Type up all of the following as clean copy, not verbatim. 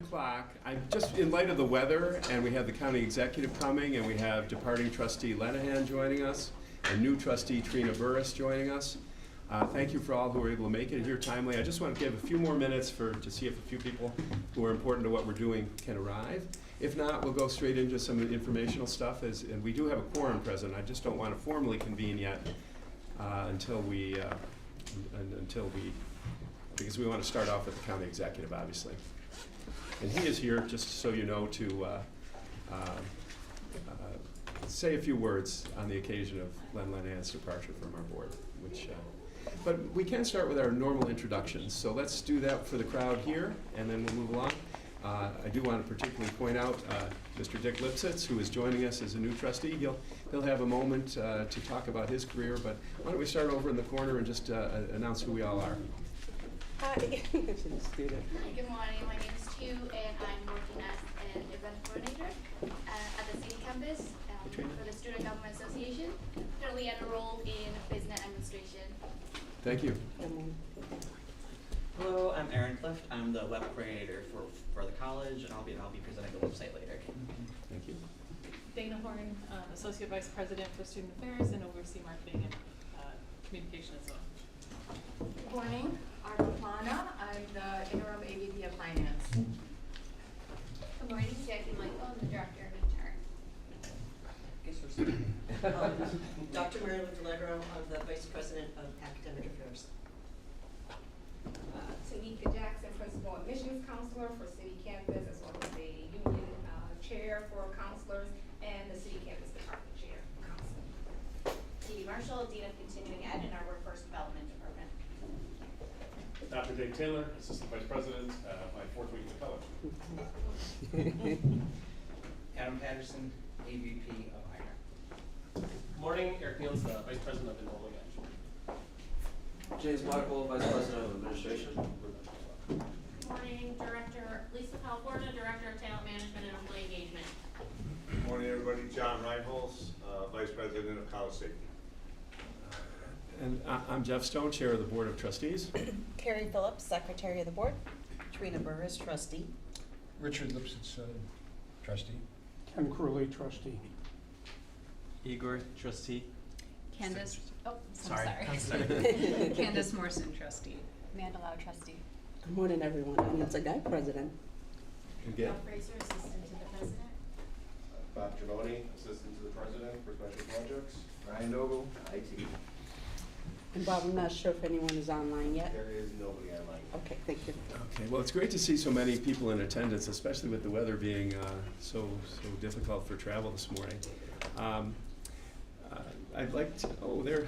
o'clock. I'm just, in light of the weather, and we have the county executive coming, and we have departing trustee Lenahan joining us, and new trustee Trina Burris joining us. Thank you for all who were able to make it here timely. I just want to give a few more minutes to see if a few people who are important to what we're doing can arrive. If not, we'll go straight into some of the informational stuff, and we do have a quorum present. I just don't want to formally convene yet until we, because we want to start off with the county executive, obviously. And he is here, just so you know, to say a few words on the occasion of Len Lenahan's departure from our board, but we can start with our normal introductions. So let's do that for the crowd here, and then we'll move along. I do want to particularly point out Mr. Dick Lipsitz, who is joining us as a new trustee. He'll have a moment to talk about his career, but why don't we start over in the corner and just announce who we all are. Hi. Good morning. My name is Tu, and I'm working as an event coordinator at the city campus for the Student Government Association. Currently enrolled in business administration. Thank you. Hello, I'm Aaron Clift. I'm the web coordinator for the college, and I'll be presenting the website later. Thank you. Dana Horn, Associate Vice President for Student Affairs and oversee marketing and communication as well. Good morning, Arpa Plana. I'm the interim AVP of Finance. Good morning, Jackie Michael. I'm the director of intern. Dr. Mary Lou Delegro, I'm the Vice President of Academic Affairs. Tanika Jackson, Principal Admissions Counselor for City Campus, as well as the Union Chair for Counselors and the City Campus Department Chair for Counseling. Dee Marshall, Dean of Continuing Ed in our Workforce Development Department. Dr. Dave Taylor, Assistant Vice President, my fourth week at college. Adam Patterson, AVP of IRA. Good morning, Eric Niels, the Vice President of Enrollment Management. James Michael, Vice President of Administration. Good morning, Lisa Palporta, Director of Talent Management and Employee Engagement. Good morning, everybody. John Reinholz, Vice President of College Safety. And I'm Jeff Stone, Chair of the Board of Trustees. Carrie Phillips, Secretary of the Board. Trina Burris, Trustee. Richard Lipsitz, Trustee. Ken Crowley, Trustee. Igor, Trustee. Candace, Sorry. Candace Morrison, Trustee. Amanda Lau, Trustee. Good morning, everyone. I'm Nancy Guy, President. Again. Bob Fraser, Assistant to the President. Bob Giamoni, Assistant to the President for Special Projects. Ryan Noble, IT. And Bob, I'm not sure if anyone is online yet. There is nobody online. Okay, thank you. Okay, well, it's great to see so many people in attendance, especially with the weather being so difficult for travel this morning. I'd like to, there,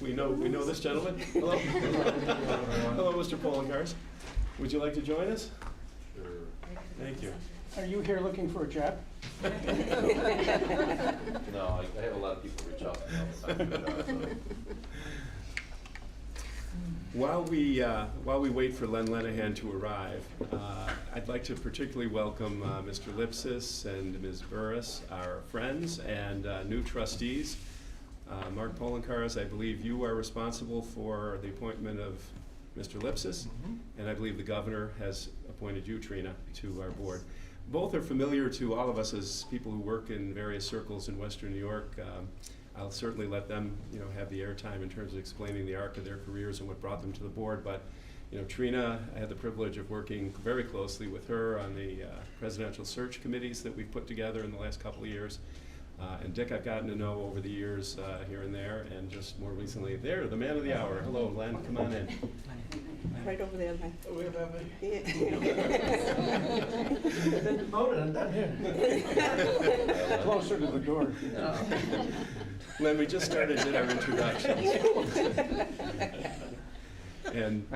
we know this gentleman. Hello. Hello, Mr. Poloncarz. Would you like to join us? Sure. Thank you. Are you here looking for a job? No, I have a lot of people reach out to me all the time. While we wait for Len Lenahan to arrive, I'd like to particularly welcome Mr. Lipsitz and Ms. Burris, our friends and new trustees. Mark Poloncarz, I believe you are responsible for the appointment of Mr. Lipsitz, and I believe the governor has appointed you, Trina, to our board. Both are familiar to all of us as people who work in various circles in Western New York. I'll certainly let them, have the airtime in terms of explaining the arc of their careers and what brought them to the board. But, Trina, I had the privilege of working very closely with her on the presidential search committees that we've put together in the last couple of years. And Dick, I've gotten to know over the years here and there, and just more recently, there, the man of the hour. Hello, Len, come on in. Right over there, Len. Oh, we have that. Yeah. Then voted, I'm done here. Closer to the door. Len, we just started our introductions. And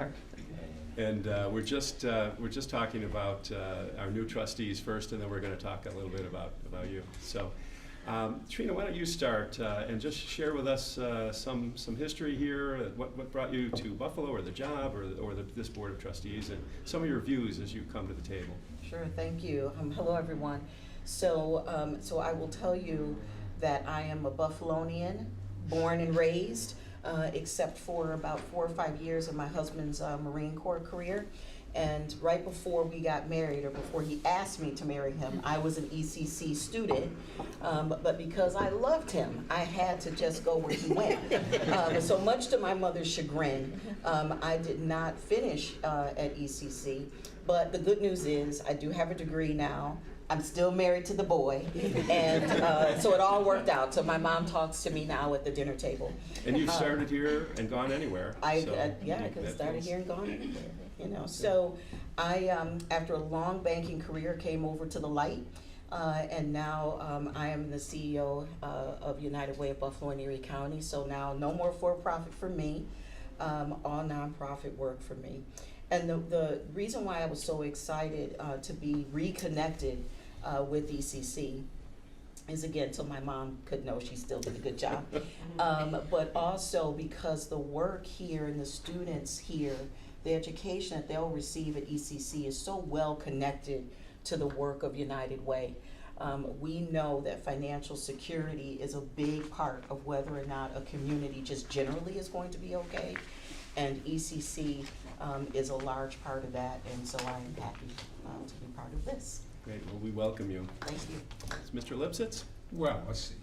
we're just talking about our new trustees first, and then we're going to talk a little bit about you. So, Trina, why don't you start and just share with us some history here? What brought you to Buffalo, or the job, or this board of trustees, and some of your views as you come to the table. Sure, thank you. Hello, everyone. So I will tell you that I am a Buffalonian, born and raised, except for about 4 or 5 years of my husband's Marine Corps career. And right before we got married, or before he asked me to marry him, I was an ECC student. But because I loved him, I had to just go where he went. So much to my mother's chagrin, I did not finish at ECC. But the good news is I do have a degree now. I'm still married to the boy, and so it all worked out. So my mom talks to me now at the dinner table. And you've started here and gone anywhere. I so I could have started feels- here and gone anywhere, you know. So I, after a long banking career, came over to the light, and now I am the CEO of United Way of Buffalo and Erie County. So now no more for-profit for me, all nonprofit work for me. And the reason why I was so excited to be reconnected with ECC is, again, so my mom could know she still did a good job, but also because the work here and the students here, the education that they'll receive at ECC is so well connected to the work of United Way. We know that financial security is a big part of whether or not a community just generally is going to be okay, and ECC is a large part of that, and so I am happy to be part of this. Great, well, we welcome you. Thank you. Is Mr. Lipsitz? Well, let's see.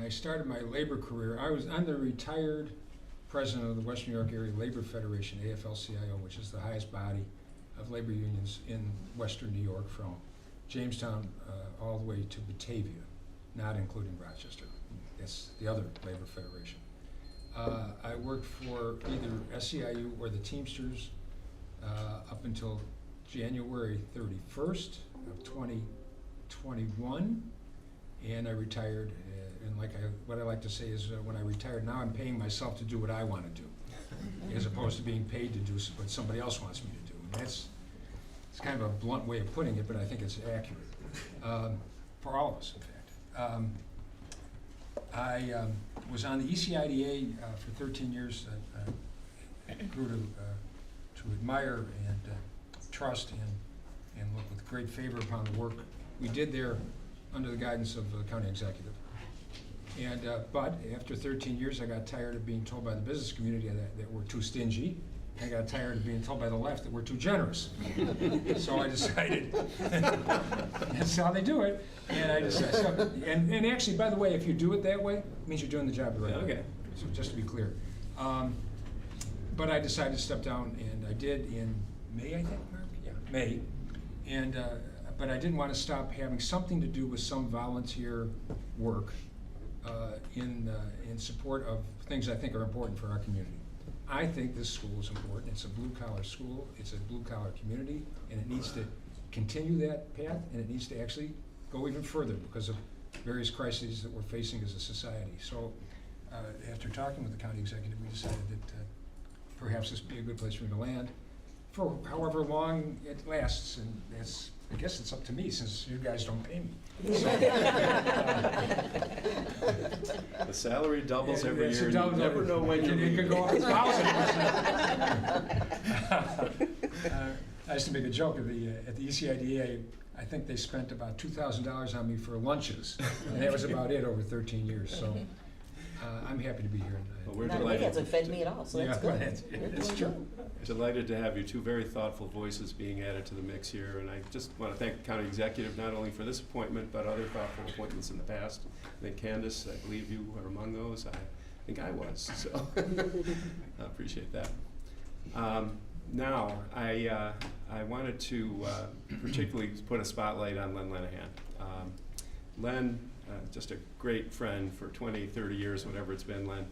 I started my labor career. I'm the retired president of the Western New York Area Labor Federation, AFL-CIO, which is the highest body of labor unions in Western New York, from Jamestown all the way to Batavia, not including Rochester. That's the other labor federation. I worked for either SEIU or the Teamsters up until January 31st of 2021, and I retired. And what I like to say is, when I retired, now I'm paying myself to do what I want to do, as opposed to being paid to do what somebody else wants me to do. And it's kind of a blunt way of putting it, but I think it's accurate for all of us, in fact. I was on the ECIDA for 13 years. I grew to admire and trust and look with great favor upon the work we did there under the guidance of the county executive. And but after 13 years, I got tired of being told by the business community that we're too stingy. I got tired of being told by the left that we're too generous. So I decided, that's how they do it. And I decided, and actually, by the way, if you do it that way, it means you're doing the job the right way. So just to be clear. But I decided to step down, and I did in May, I think, Mark? Yeah, May. And, but I didn't want to stop having something to do with some volunteer work in support of things I think are important for our community. I think this school is important. It's a blue-collar school. It's a blue-collar community, and it needs to continue that path, and it needs to actually go even further because of various crises that we're facing as a society. So after talking with the county executive, we decided that perhaps this would be a good place for me to land for however long it lasts, and that's, I guess it's up to me since you guys don't pay me. So, the salary doubles every it's year. a You double- never know when you're it could go up leaving. 1,000%. I used to make a joke at the ECIDA. I think they spent about $2,000 on me for lunches, and that was about it over 13 years. So I'm happy to be here. Well, we're Not me, delighted. hasn't fed me at all, so that's good. It's We're true. doing Delighted to have you, two very thoughtful voices being added to the mix here, and I just want to thank the county executive not only for this appointment, but other thoughtful appointments in the past. I think Candace, I believe you were among those. I think I was, so I appreciate that. Now, I wanted to particularly put a spotlight on Len Lenahan. Len, just a great friend for 20, 30 years, whatever it's been, Len.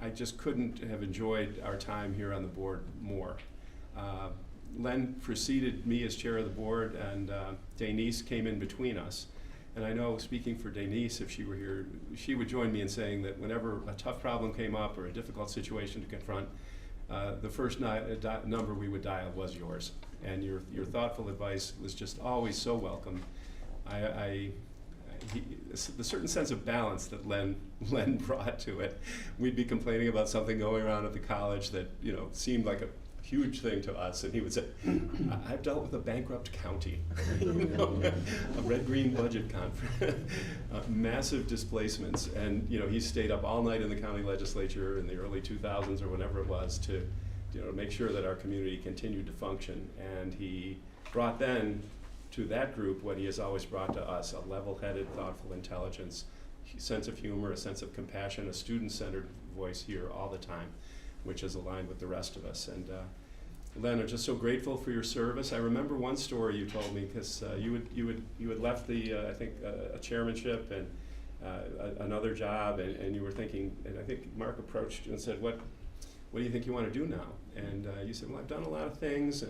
I just couldn't have enjoyed our time here on the board more. Len preceded me as chair of the board, and Denise came in between us. And I know, speaking for Denise, if she were here, she would join me in saying that whenever a tough problem came up or a difficult situation to confront, the first number we would dial was yours. And your thoughtful advice was just always so welcome. The certain sense of balance that Len brought to it. We'd be complaining about something going around at the college that seemed like a huge thing to us, and he would say, "I've dealt with a bankrupt county, a red-green budget conference, massive displacements," and he stayed up all night in the county legislature in the early 2000s or whenever it was to to make sure that our community continued to function. And he brought then to that group what he has always brought to us: a level-headed, thoughtful intelligence, sense of humor, a sense of compassion, a student-centered voice here all the time, which is aligned with the rest of us. And Len, I'm just so grateful for your service. I remember one story you told me, because you had left the I think a chairmanship and another job, and you were thinking, and I think Mark approached you and said, what do you think you want to do now? And you said, well, I've done a lot of things,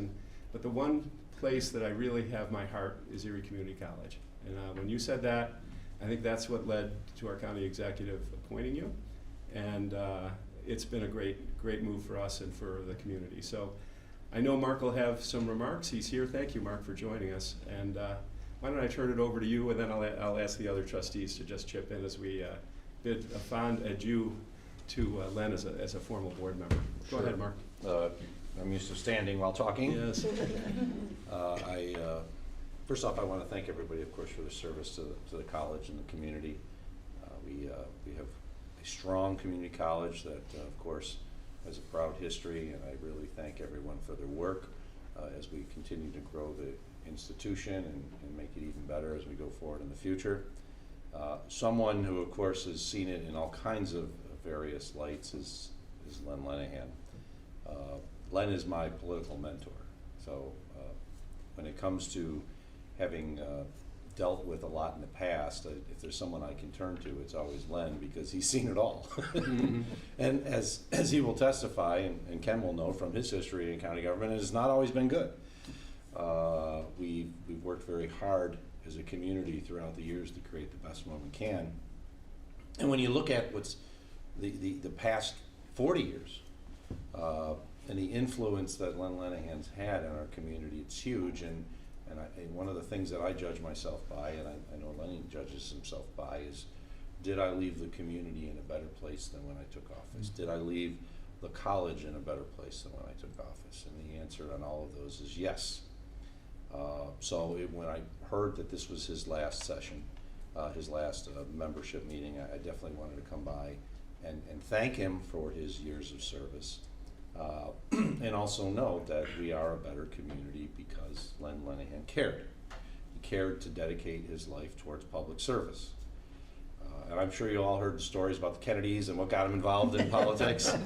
but the one place that I really have my heart is Erie Community College. And when you said that, I think that's what led to our county executive appointing you. And it's been a great move for us and for the community. So I know Mark will have some remarks. He's here. Thank you, Mark, for joining us. And why don't I turn it over to you, and then I'll ask the other trustees to just chip in as we bid a fond adieu to Len as a formal board member. Go ahead, Mark. I'm used to standing while talking. Yes. First off, I want to thank everybody, of course, for their service to the college and the community. We have a strong community college that, of course, has a proud history, and I really thank everyone for their work as we continue to grow the institution and make it even better as we go forward in the future. Someone who, of course, has seen it in all kinds of various lights is Len Lenahan. Len is my political mentor. So when it comes to having dealt with a lot in the past, if there's someone I can turn to, it's always Len, because he's seen it all. And as he will testify, and Ken will know from his history in county government, it has not always been good. We've worked very hard as a community throughout the years to create the best one we can. And when you look at what's the past 40 years, and the influence that Len Lenahan's had in our community, it's huge. And one of the things that I judge myself by, and I know Lenny judges himself by, is, did I leave the community in a better place than when I took office? Did I leave the college in a better place than when I took office? And the answer on all of those is yes. When I heard that this was his last session, his last membership meeting, I definitely wanted to come by and thank him for his years of service. And also note that we are a better community because Len Lenahan cared. He cared to dedicate his life towards public service. And I'm sure you all heard the stories about the Kennedys and what got him involved in politics,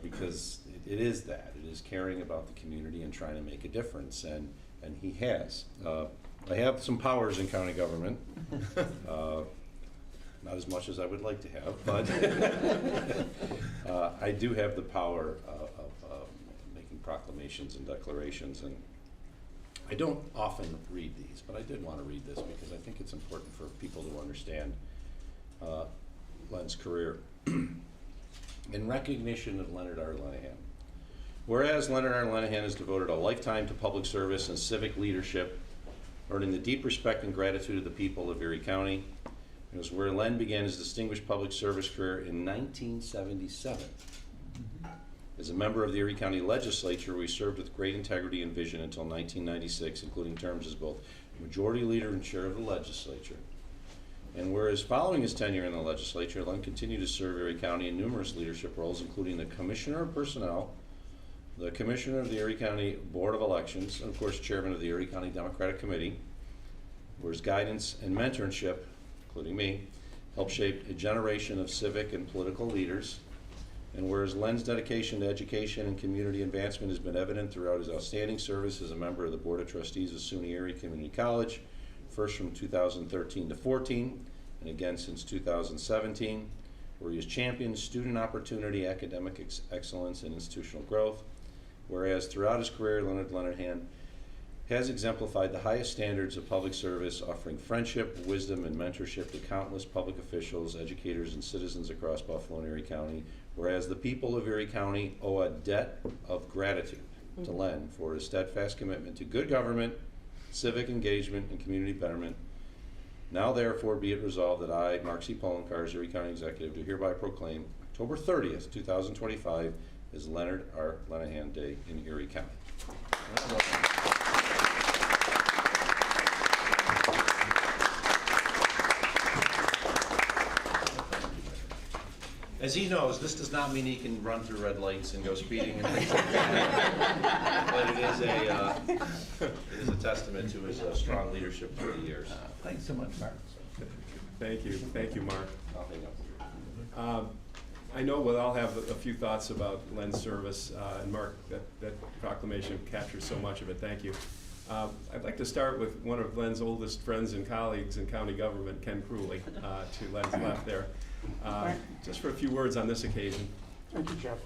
because it is that. It is caring about the community and trying to make a difference, and he has. I have some powers in county government. Not as much as I would like to have, but I do have the power of making proclamations and declarations, and I don't often read these, but I did want to read this because I think it's important for people to understand Len's career. In recognition of Leonard R. Lenahan. Whereas Leonard R. Lenahan has devoted a lifetime to public service and civic leadership, earning the deep respect and gratitude of the people of Erie County. It was where Len began his distinguished public service career in 1977. As a member of the Erie County Legislature, we served with great integrity and vision until 1996, including terms as both Majority Leader and Chair of the Legislature. And whereas following his tenure in the legislature, Len continued to serve Erie County in numerous leadership roles, including the Commissioner of Personnel, the Commissioner of the Erie County Board of Elections, and of course Chairman of the Erie County Democratic Committee, where his guidance and mentorship, including me, helped shape a generation of civic and political leaders. And whereas Len's dedication to education and community advancement has been evident throughout his outstanding service as a member of the Board of Trustees of SUNY Erie Community College, first from 2013 to 14, and again since 2017, where he has championed student opportunity, academic excellence, and institutional growth. Whereas throughout his career, Leonard Lenahan has exemplified the highest standards of public service, offering friendship, wisdom, and mentorship to countless public officials, educators, and citizens across Buffalo and Erie County. Whereas the people of Erie County owe a debt of gratitude to Len for his steadfast commitment to good government, civic engagement, and community betterment. Now therefore be it resolved that I, Mark C. Poloncarz, as Erie County Executive, do hereby proclaim October 30th, 2025 as Leonard R. Lenahan Day in Erie County. As he knows, this does not mean he can run through red lights and go speeding and things like that. But it is a testament to his strong leadership through the years. Thanks so much, Mark. Thank you, Mark. I'll hang up. I know we'll all have a few thoughts about Len's service, and Mark, that proclamation captures so much of it. Thank you. I'd like to start with one of Len's oldest friends and colleagues in county government, Ken Crewley, to Len's left there. Just for a few words on this occasion. Thank you, Jeff.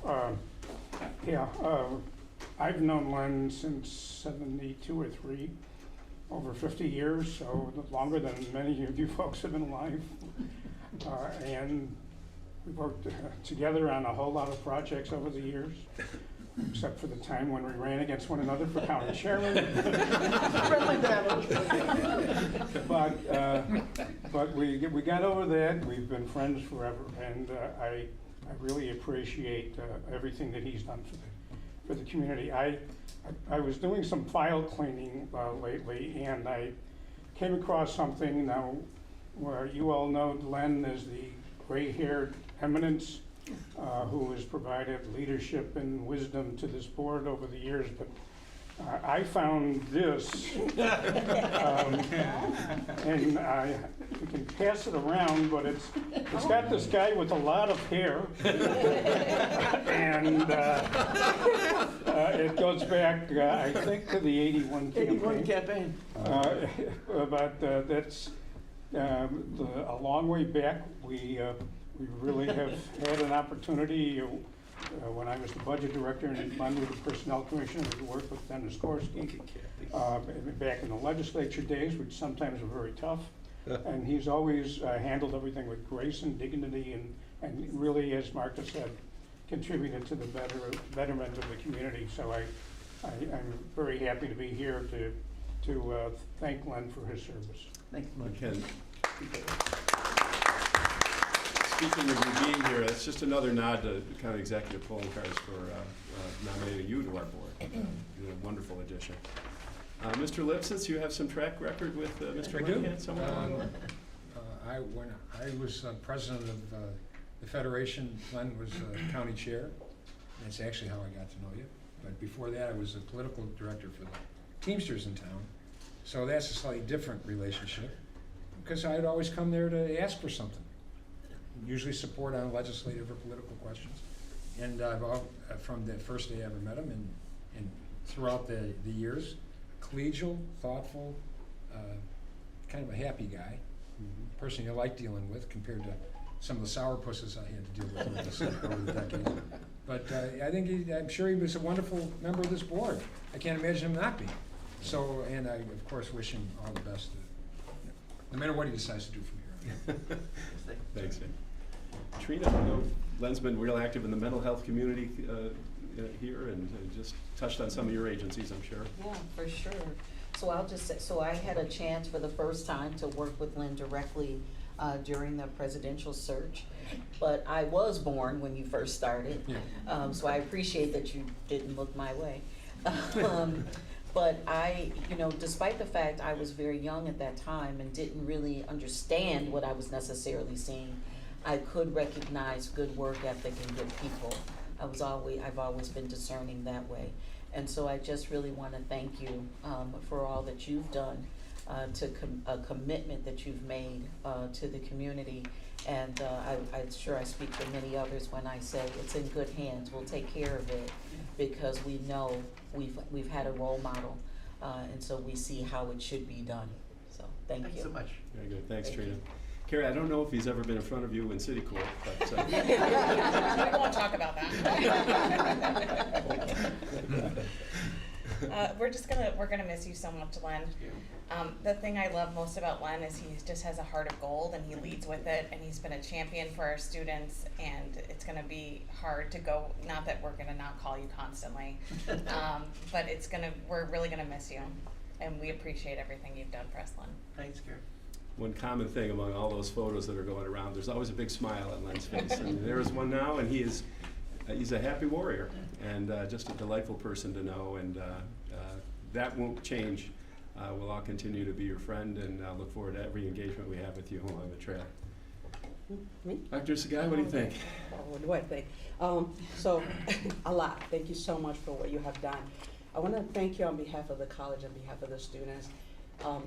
I've known Len since 72 or 3, over 50 years, so longer than many of you folks have been alive. And we worked together on a whole lot of projects over the years, except for the time when we ran against one another for county chairman. Friendly battle. But we got over that. We've been friends forever, and I really appreciate everything that he's done for the community. I was doing some file cleaning lately, and I came across something now where you all know Len is the gray-haired eminence who has provided leadership and wisdom to this board over the years, but I found this, and you can pass it around, but it's got this guy with a lot of hair, and it goes back, I think, to the '81 campaign. But that's a long way back. We really have had an opportunity. When I was the budget director and Len was the personnel commissioner, we worked with Dennis Gorski back in the legislature days, which sometimes were very tough. And he's always handled everything with grace and dignity, and really, as Mark has said, contributed to the betterment of the community. So I'm very happy to be here to thank Len for his service. Thanks so much. Ken. Speaking of you being here, it's just another nod to the county executive polling cards for nominating you to our board. You're a wonderful addition. Mr. Lipsitz, you have some track record with Mr. Lanahan somewhere along the way? When I was president of the Federation, Len was county chair. That's actually how I got to know you. But before that, I was a political director for the Teamsters in town. So that's a slightly different relationship, because I'd always come there to ask for something. Usually support on legislative or political questions. And from the first day I ever met him and throughout the years, collegial, thoughtful, kind of a happy guy, person you like dealing with compared to some of the sourpusses I had to deal with over the decades. But I think I'm sure he was a wonderful member of this board. I can't imagine him not being. So, and I, of course, wish him all the best, no matter what he decides to do from here. Thanks, man. Trina, I know Len's been real active in the mental health community here, and just touched on some of your agencies, I'm sure. Yeah, for sure. So I'll just say, so I had a chance for the first time to work with Len directly during the presidential search, but I was born when you first started, so I appreciate that you didn't look my way. But I, despite the fact I was very young at that time and didn't really understand what I was necessarily seeing, I could recognize good work ethic and good people. I've always been discerning that way. And so I just really want to thank you for all that you've done, a commitment that you've made to the community. And I'm sure I speak for many others when I say it's in good hands. We'll take care of it because we know we've had a role model, and so we see how it should be done. So thank you. Thanks so much. Very good. Thanks, Trina. Carrie, I don't know if he's ever been in front of you in city court, but we won't talk about that. We're gonna miss you so much, Len. The thing I love most about Len is he just has a heart of gold and he leads with it, and he's been a champion for our students, and it's gonna be hard to go, not that we're gonna not call you constantly, but we're really gonna miss you, and we appreciate everything you've done for us, Len. Thanks, Karen. one common thing among all those photos that are going around, there's always a big smile on Len's face. And there is one now, and he's a happy warrior, and just a delightful person to know, and that won't change. We'll all continue to be your friend, and look forward to every engagement we have with you along the trail. Me? Dr. Sagai, what do you think? What do I think? So, a lot. Thank you so much for what you have done. I want to thank you on behalf of the college, on behalf of the students.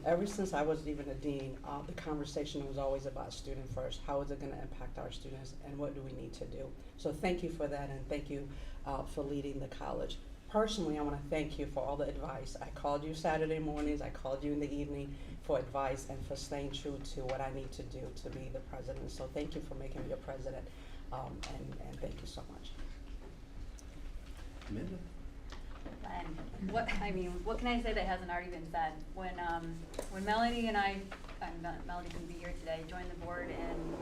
Ever since I was even a dean, the conversation was always about student first. How is it going to impact our students, and what do we need to do? So thank you for that, and thank you for leading the college. Personally, I want to thank you for all the advice. I called you Saturday mornings, I called you in the evening for advice and for staying true to what I need to do to be the president. So thank you for making me a president, and thank you so much. Amanda? And what can I say that hasn't already been said? When Melody and Melody couldn't be here today, joined the board in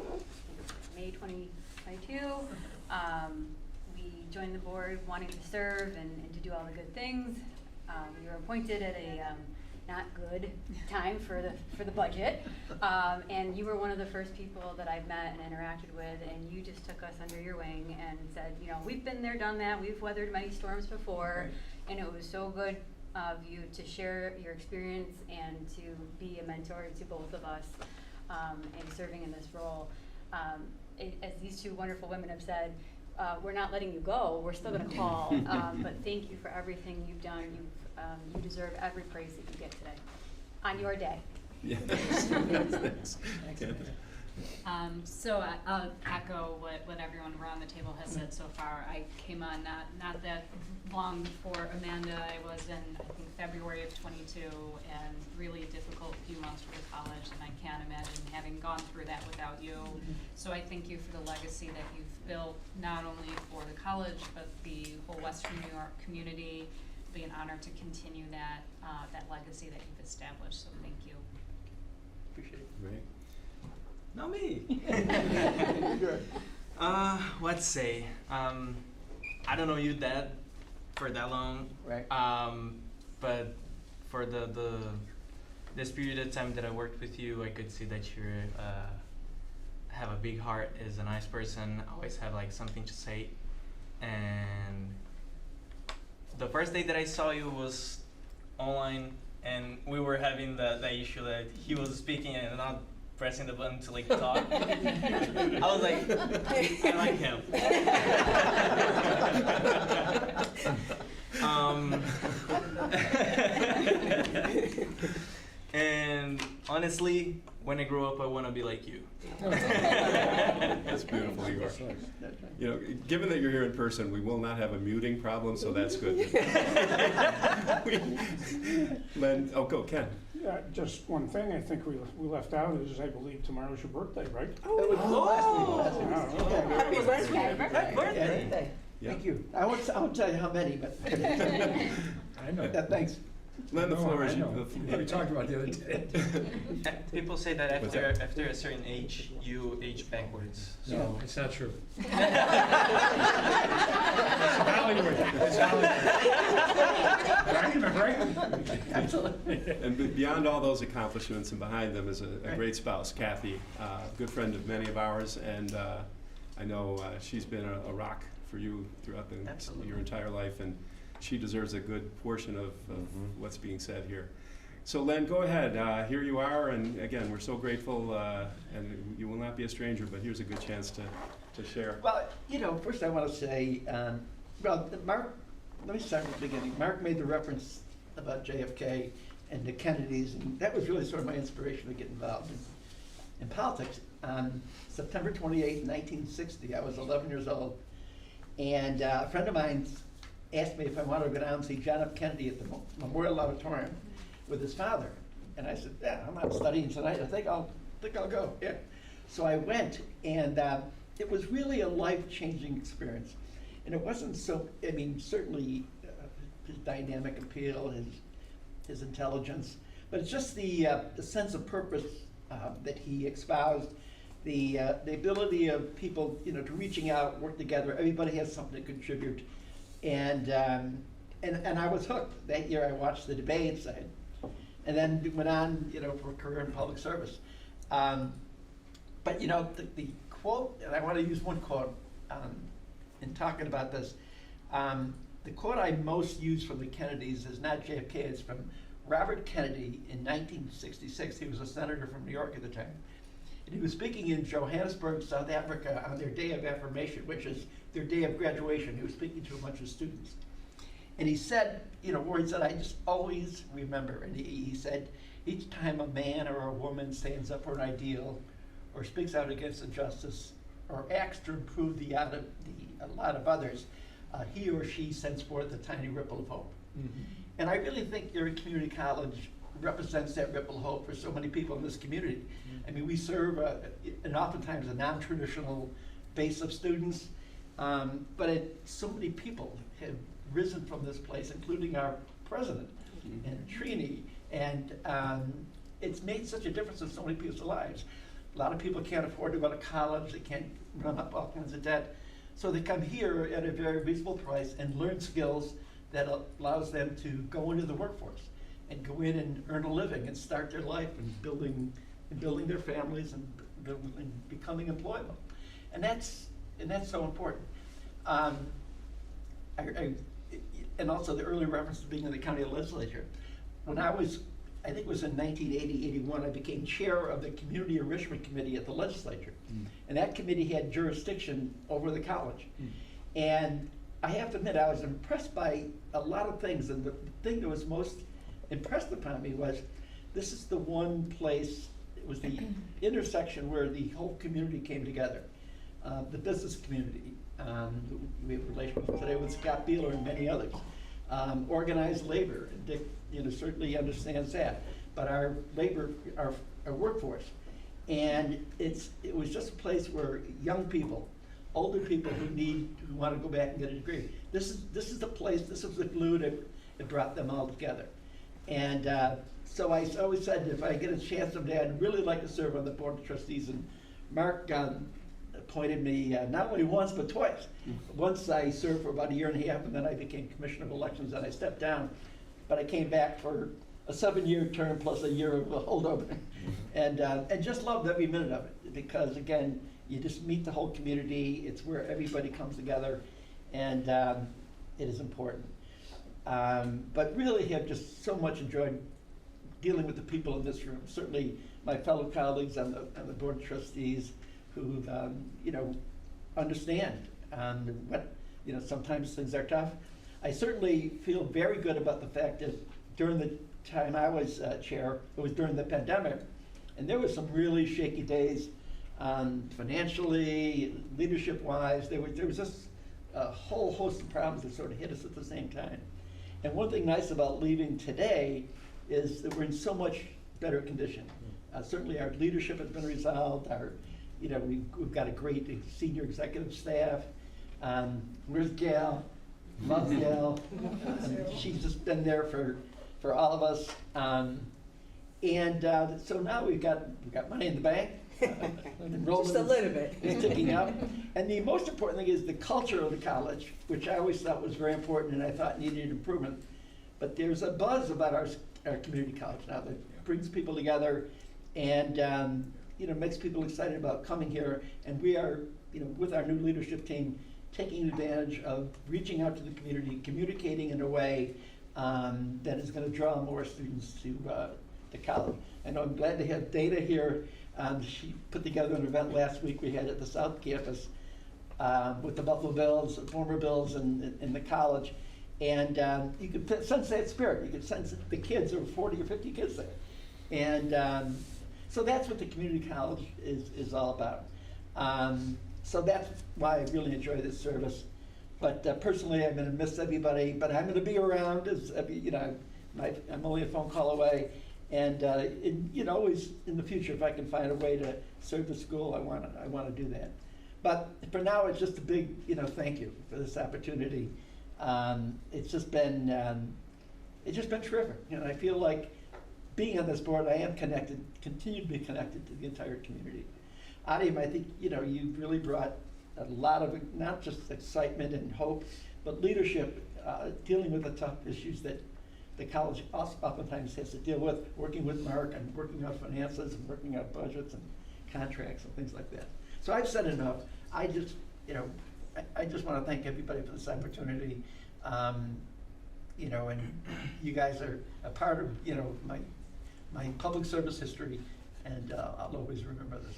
May 2022. We joined the board wanting to serve and to do all the good things. We were appointed at a not good time for the budget, and you were one of the first people that I've met and interacted with, and you just took us under your wing and said, you know, we've been there, done that, we've weathered many storms before, and it was so good of you to share your experience and to be a mentor to both of us in serving in this role. As these two wonderful women have said, we're not letting you go, we're still going to call, but thank you for everything you've done. You deserve every praise that you get today, on your day. Yes. Thanks. So I'll echo what everyone around the table has said so far. I came on not that long before Amanda. I was in, I think, February of 22, and really difficult few months for the college, and I can't imagine having gone through that without you. So I thank you for the legacy that you've built, not only for the college, but the whole Western New York community. It'll be an honor to continue that legacy that you've established, so thank you. Appreciate it. Great. Not me. Let's say, I don't know you for that long, right? But for this period of time that I worked with you, I could see that you have a big heart, is a nice person, always have like something to say. And the first day that I saw you was online, and we were having the issue that he was speaking and not pressing the button to like talk. I was like, I like him. And honestly, when I grow up, I want to be like you. That's beautiful, Igor. You know, given that you're here in person, we will not have a muting problem, so that's good. Len, go, Ken. Just one thing I think we left out is I believe tomorrow's your birthday, right? Happy birthday. Happy birthday. Yeah. Thank you. I won't tell you how many, but I know. thanks. Len, the floor is yours. We talked about the other day. People say that after a certain age, you age backwards. So No, it's not true. It's Hollywood. It's Hollywood. Right? Absolutely. And beyond all those accomplishments, and behind them is a great spouse, Kathy, good friend of many of ours, and I know she's been a rock for you throughout your entire life, and she deserves a good portion of what's being said here. So Len, go ahead. Here you are, and again, we're so grateful, and you will not be a stranger, but here's a good chance to share. Well, you know, first I want to say, Mark, let me start at the beginning. Mark made the reference about JFK and the Kennedys, and that was really sort of my inspiration to get involved in politics. On September 28, 1960, I was 11 years old, and a friend of mine asked me if I wanted to go down and see John F. Kennedy at the Memorial Auditorium with his father. And I said, yeah, I'm not studying tonight. I think I'll go. Yeah. So I went, and it was really a life-changing experience. And it wasn't so, I mean, certainly his dynamic appeal, his intelligence, but it's just the sense of purpose that he espoused, the ability of people, you know, to reaching out, work together. Everybody has something to contribute. And I was hooked. That year I watched the debates, and then went on, you know, for a career in public service. But you know, the quote, and I want to use one quote in talking about this. The quote I most use from the Kennedys is not JFK, it's from Robert Kennedy in 1966. He was a senator from New York at the time. And he was speaking in Johannesburg, South Africa on their day of affirmation, which is their day of graduation. He was speaking to a bunch of students. And he said, words that I just always remember. And he said, each time a man or a woman stands up for an ideal or speaks out against injustice or acts to improve the lot of others, he or she sends forth a tiny ripple of hope. Mm-hmm. And I really think Erie Community College represents that ripple of hope for so many people in this community. Mm-hmm. I mean, we serve and oftentimes a non-traditional base of students, but so many people have risen from this place, including our president mm-hmm. and Trini, and it's made such a difference in so many people's lives. A lot of people can't afford to go to college, they can't run up all kinds of debt, so they come here at a very reasonable price and learn skills that allows them to go into the workforce and go in and earn a living and start their life and building their families and becoming employable. And that's so important. And also the early reference to being in the county legislature. When I think it was in 1980, 81, I became chair of the Community Enrichment Committee at the legislature. Mm. And that committee had jurisdiction over the college. Mm. And I have to admit, I was impressed by a lot of things. And the thing that was most impressed upon me was, this is the one place, it was the intersection where the whole community came together. The business community, we have a relationship today with Scott Beeler and many others. Organized labor, Dick certainly understands that, but our labor, our workforce. And it was just a place where young people, older people who want to go back and get a degree, this is the place, this was the glue that brought them all together. And so I always said, if I get a chance someday, I'd really like to serve on the board of trustees. And Mark appointed me not only once but twice. Once I served for about a year and a half, and then I became commissioner of elections, and I stepped down. But I came back for a 7-year term plus a year of a holdover, and just loved every minute of it, because again, you just meet the whole community. It's where everybody comes together, and it is important. But really have just so much enjoyed dealing with the people in this room. Certainly my fellow colleagues on the board of trustees who understand what sometimes things are tough. I certainly feel very good about the fact that during the time I was chair, it was during the pandemic, and there were some really shaky days financially, leadership-wise. There was just a whole host of problems that sort of hit us at the same time. And one thing nice about leaving today is that we're in so much better condition. Certainly our leadership has been resolved. We've got a great senior executive staff. Where's Gail? Love Gail. She's just been there for all of us. So now we've got money in the bank. Just a little bit. Is ticking up. And the most important thing is the culture of the college, which I always thought was very important and I thought needed improvement. But there's a buzz about our community college now that brings people together and makes people excited about coming here. And we are, with our new leadership team, taking advantage of reaching out to the community, communicating in a way that is going to draw more students to college. I know I'm glad to have Dana here. She put together an event last week we had at the South Campus with the Buffalo Bills, the former Bills, and the college. And you could sense that spirit. You could sense the kids, there were 40 or 50 kids there. And so that's what the community college is all about. So that's why I really enjoy this service. But personally, I'm going to miss everybody, but I'm going to be around. I'm only a phone call away. And always in the future, if I can find a way to serve the school, I want to do that. But for now, it's just a big, thank you for this opportunity. It's just been terrific. I feel like being on this board, I am connected, continue to be connected to the entire community. Adim, I think you really brought a lot of not just excitement and hope, but leadership, dealing with the tough issues that the college oftentimes has to deal with, working with Mark and working on finances and working on budgets and contracts and things like that. So I've said enough. I just want to thank everybody for this opportunity. And you guys are a part of my public service history, and I'll always remember this.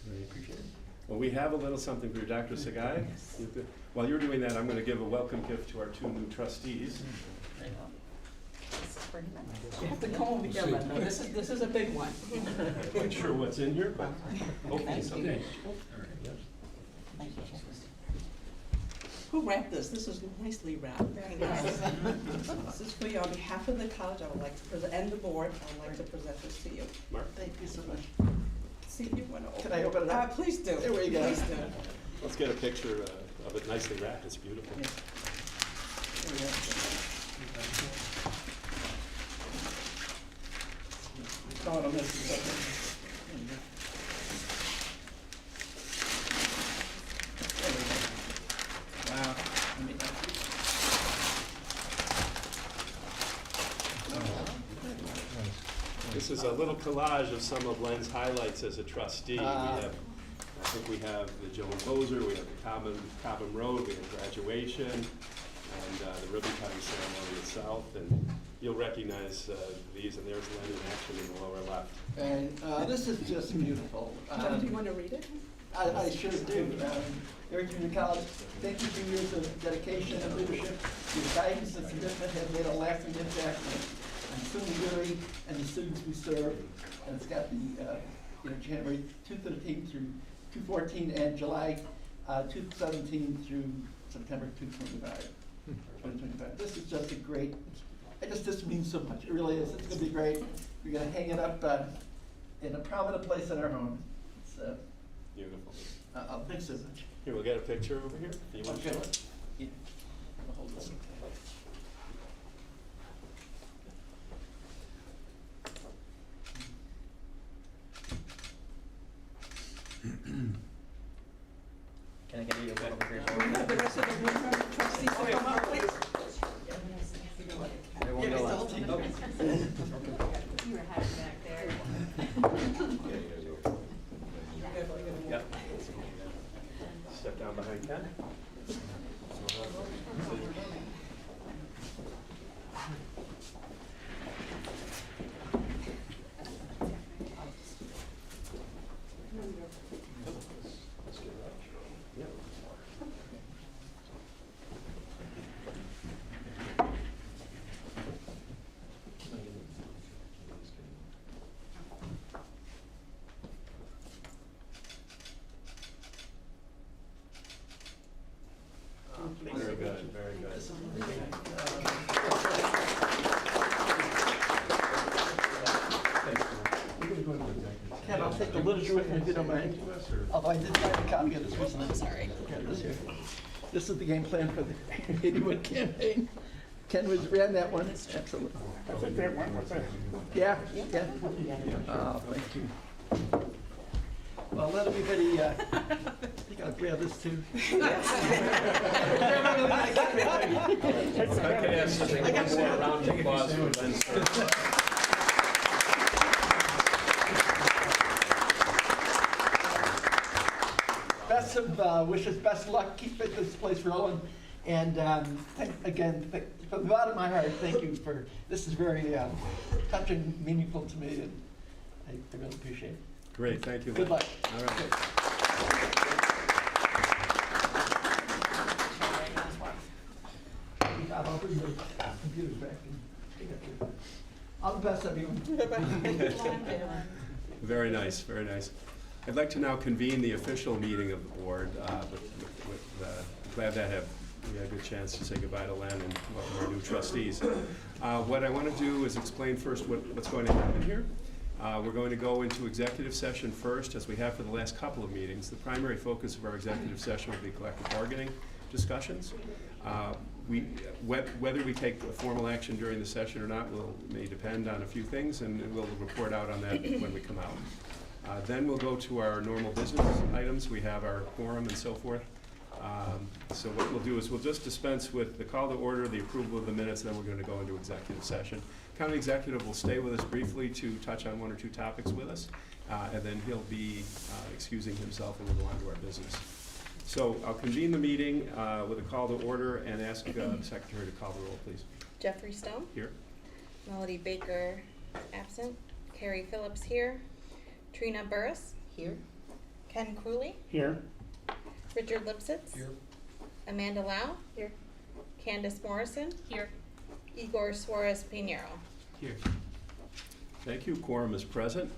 Great. Appreciate it. Well, we have a little something for you, Dr. Sagai. While you're doing that, I'm going to give a welcome gift to our 2 new trustees. You have to come over here, but no, this is a big one. I'm not sure what's in here, but hopefully something. Who wrapped this? This is nicely wrapped. Very nice. This is for you. On behalf of the college, I would like to present, and the board, I would like to present this to you. Mark? Thank you so much. See if you want to open it. Can I open it up? Please do. There we go. Please do. Let's get a picture of it nicely wrapped. It's beautiful. Yeah. There we go. Oh, no, this is okay. There we go. There we go. Wow. Let me- This is a little collage of some of Len's highlights as a trustee. I think we have the Joan Bozer, we have the Cobham Road, we have graduation, and the ribbon cutting ceremony itself. And you'll recognize these, and there's Len in action in the lower left. And this is just beautiful. John, do you want to read it? I sure do. Eric Junior College, thank you for your years of dedication and leadership. Your guidance and commitment have made a lasting impact on Sunni Guri and the students we serve. And it's got the January 2013 through 2014 and July 2017 through September 2025. This is just a great. This means so much. It really is. It's going to be great. We're going to hang it up in a prominent place in our home. It's, Beautiful. thanks so much. Here, we'll get a picture over here. Do you want to show it? Yeah. I'll hold this. Can I get you a little bit? We have the rest of the board member trustees to come up, please. Everyone Yeah, go it's up. all- You were hiding back there. Yep. Step down behind Ken. Very good, very good. Ken, I'll take the literature with me if you don't mind. Although I did find a copy of this recently. I'm sorry. This is the game plan for the 81 campaign. Ken ran that one. Excellent. I think that went with it. Yeah, yeah. Oh, thank you. Well, let everybody, you gotta grab this too. Okay, yes, just one more round of applause for Len Sir. Best of wishes, best luck, keep this place rolling. And again, from the bottom of my heart, thank you for, this is very touching, meaningful to me, and I really appreciate it. Great, thank you. Good luck. All right. I'll bring the computers back and take it. All the best, everyone. Very nice, very nice. I'd like to now convene the official meeting of the board. Glad that we had a good chance to say goodbye to Len and welcome our new trustees. What I want to do is explain first what's going to happen here. We're going to go into executive session first, as we have for the last couple of meetings. The primary focus of our executive session will be collective bargaining discussions. Whether we take a formal action during the session or not may depend on a few things, and we'll report out on that when we come out. Then we'll go to our normal business items. We have our quorum and so forth. So what we'll do is we'll just dispense with the call to order, the approval of the minutes, and then we're going to go into executive session. County executive will stay with us briefly to touch on one or two topics with us, and then he'll be excusing himself, and we'll go on to our business. So I'll convene the meeting with a call to order and ask the secretary to call the roll, please. Jeffrey Stone. Here. Melody Baker, absent. Carrie Phillips here. Trina Burris. Here. Ken Cooley, Here. Richard Lipsitz. Here. Amanda Lau. Here. Candace Morrison. Here. Igor Suarez Pinheiro. Here. Thank you. Quorum is present.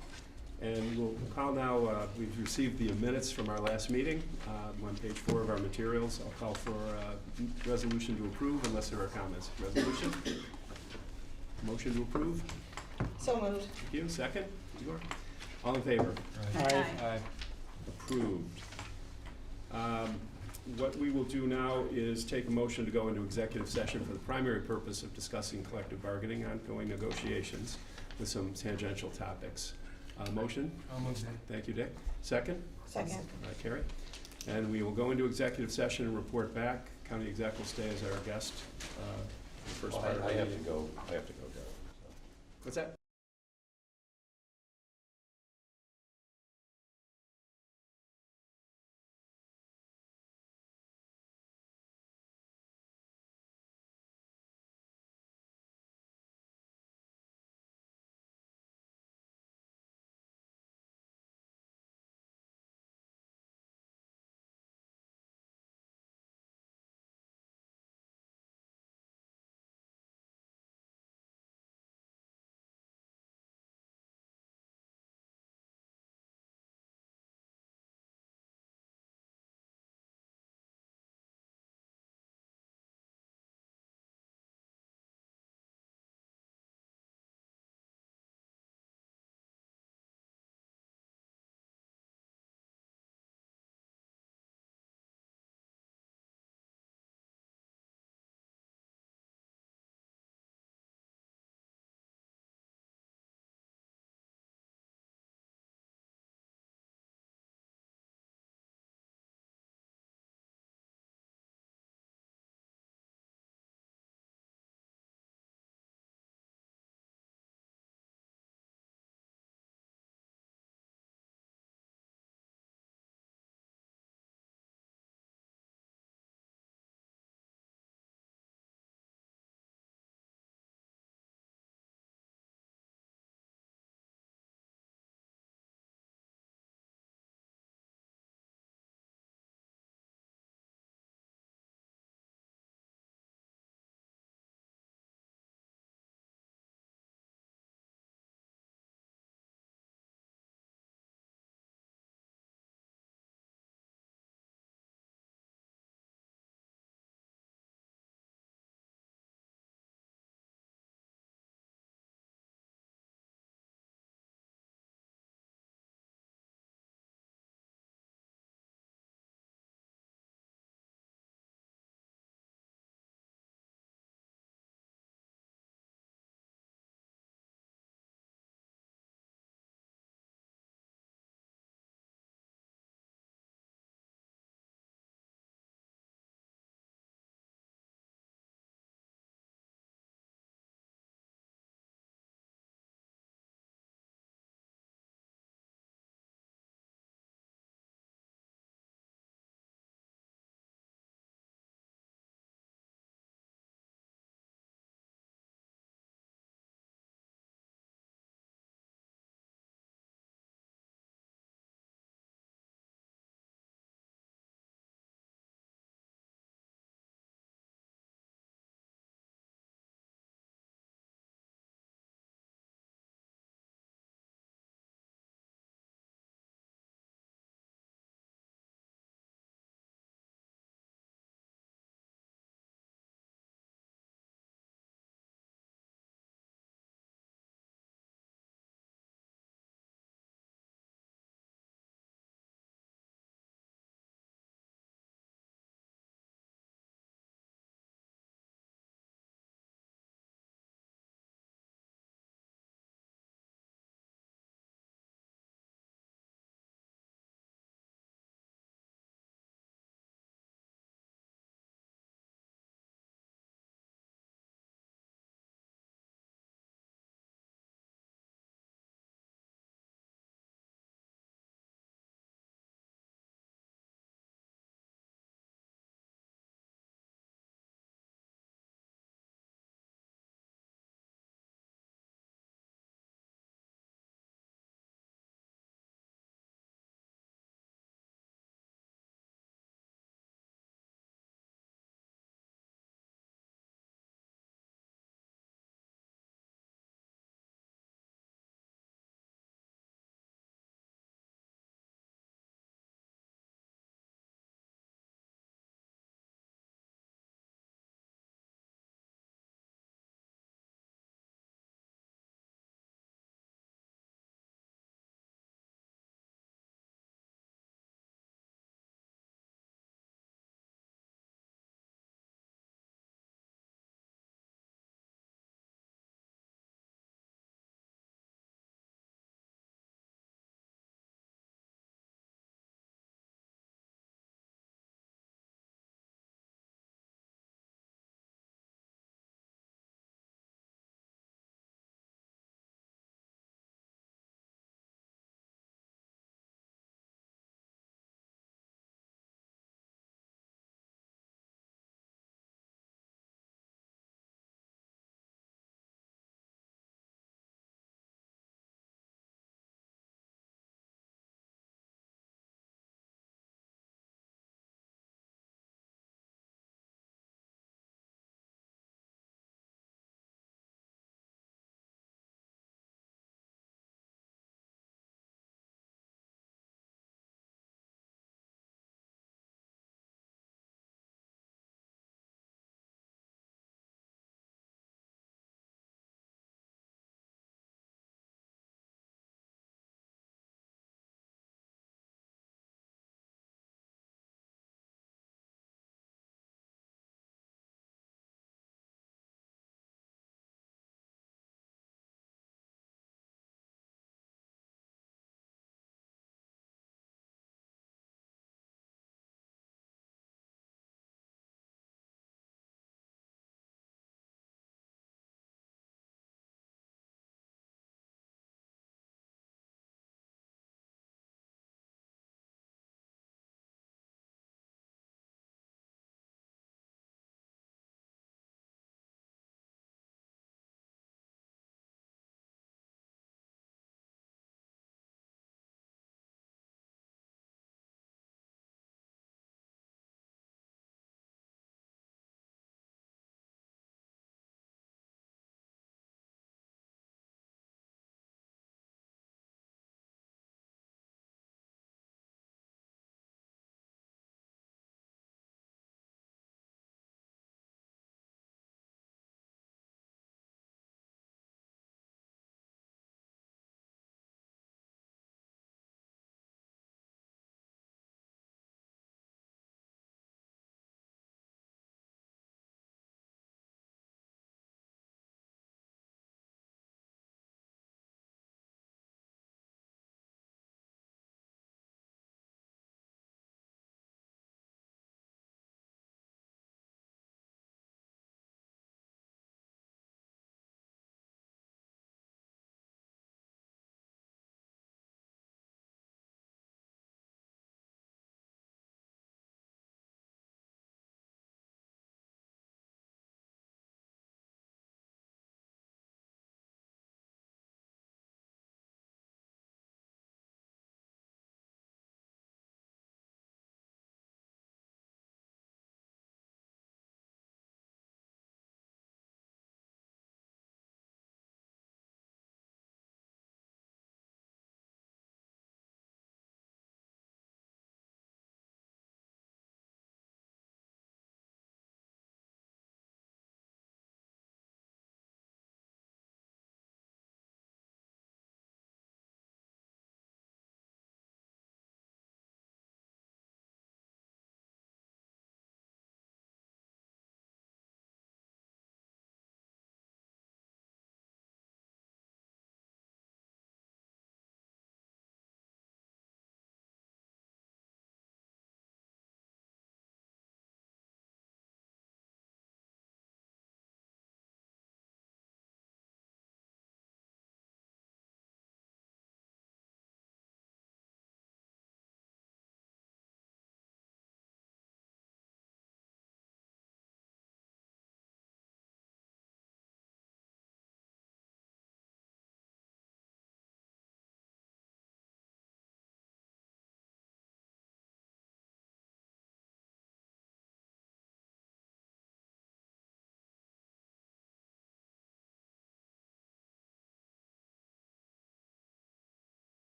And we'll call now, we've received the minutes from our last meeting on page 4 of our materials. I'll call for a resolution to approve unless there are comments. Resolution? Motion to approve? So moved. Thank you. Second? Igor? All in favor? Aye. Aye. Approved. What we will do now is take a motion to go into executive session for the primary purpose of discussing collective bargaining, ongoing negotiations with some tangential topics. Motion? I'll move that. Thank you, Dick. Second? Second. All right, Carrie. And we will go into executive session and report back. County exec will stay as our guest the first Well, part of the I have to meeting. go, Joe. So. What's that?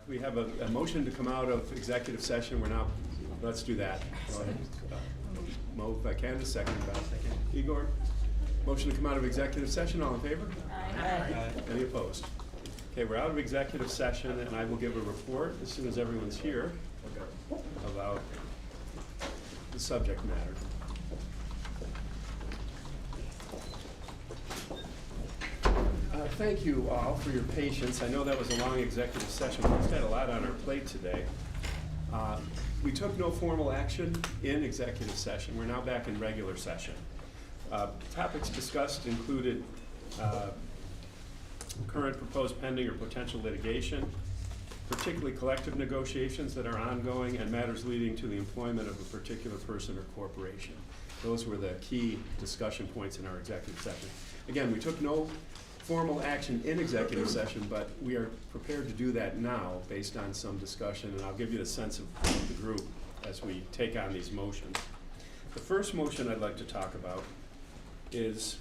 we have a motion to come out of executive session. We're now, let's do that. Go ahead. Move by Candace, second by Igor. Motion to come out of executive session. All in favor? Aye. Any opposed? Okay, we're out of executive session, and I will give a report as soon as everyone's here about the subject matter. Thank you all for your patience. I know that was a long executive session. We just had a lot on our plate today. We took no formal action in executive session. We're now back in regular session. Topics discussed included current proposed pending or potential litigation, particularly collective negotiations that are ongoing, and matters leading to the employment of a particular person or corporation. Those were the key discussion points in our executive session. Again, we took no formal action in executive session, but we are prepared to do that now based on some discussion, and I'll give you a sense of the group as we take on these motions. The first motion I'd like to talk about is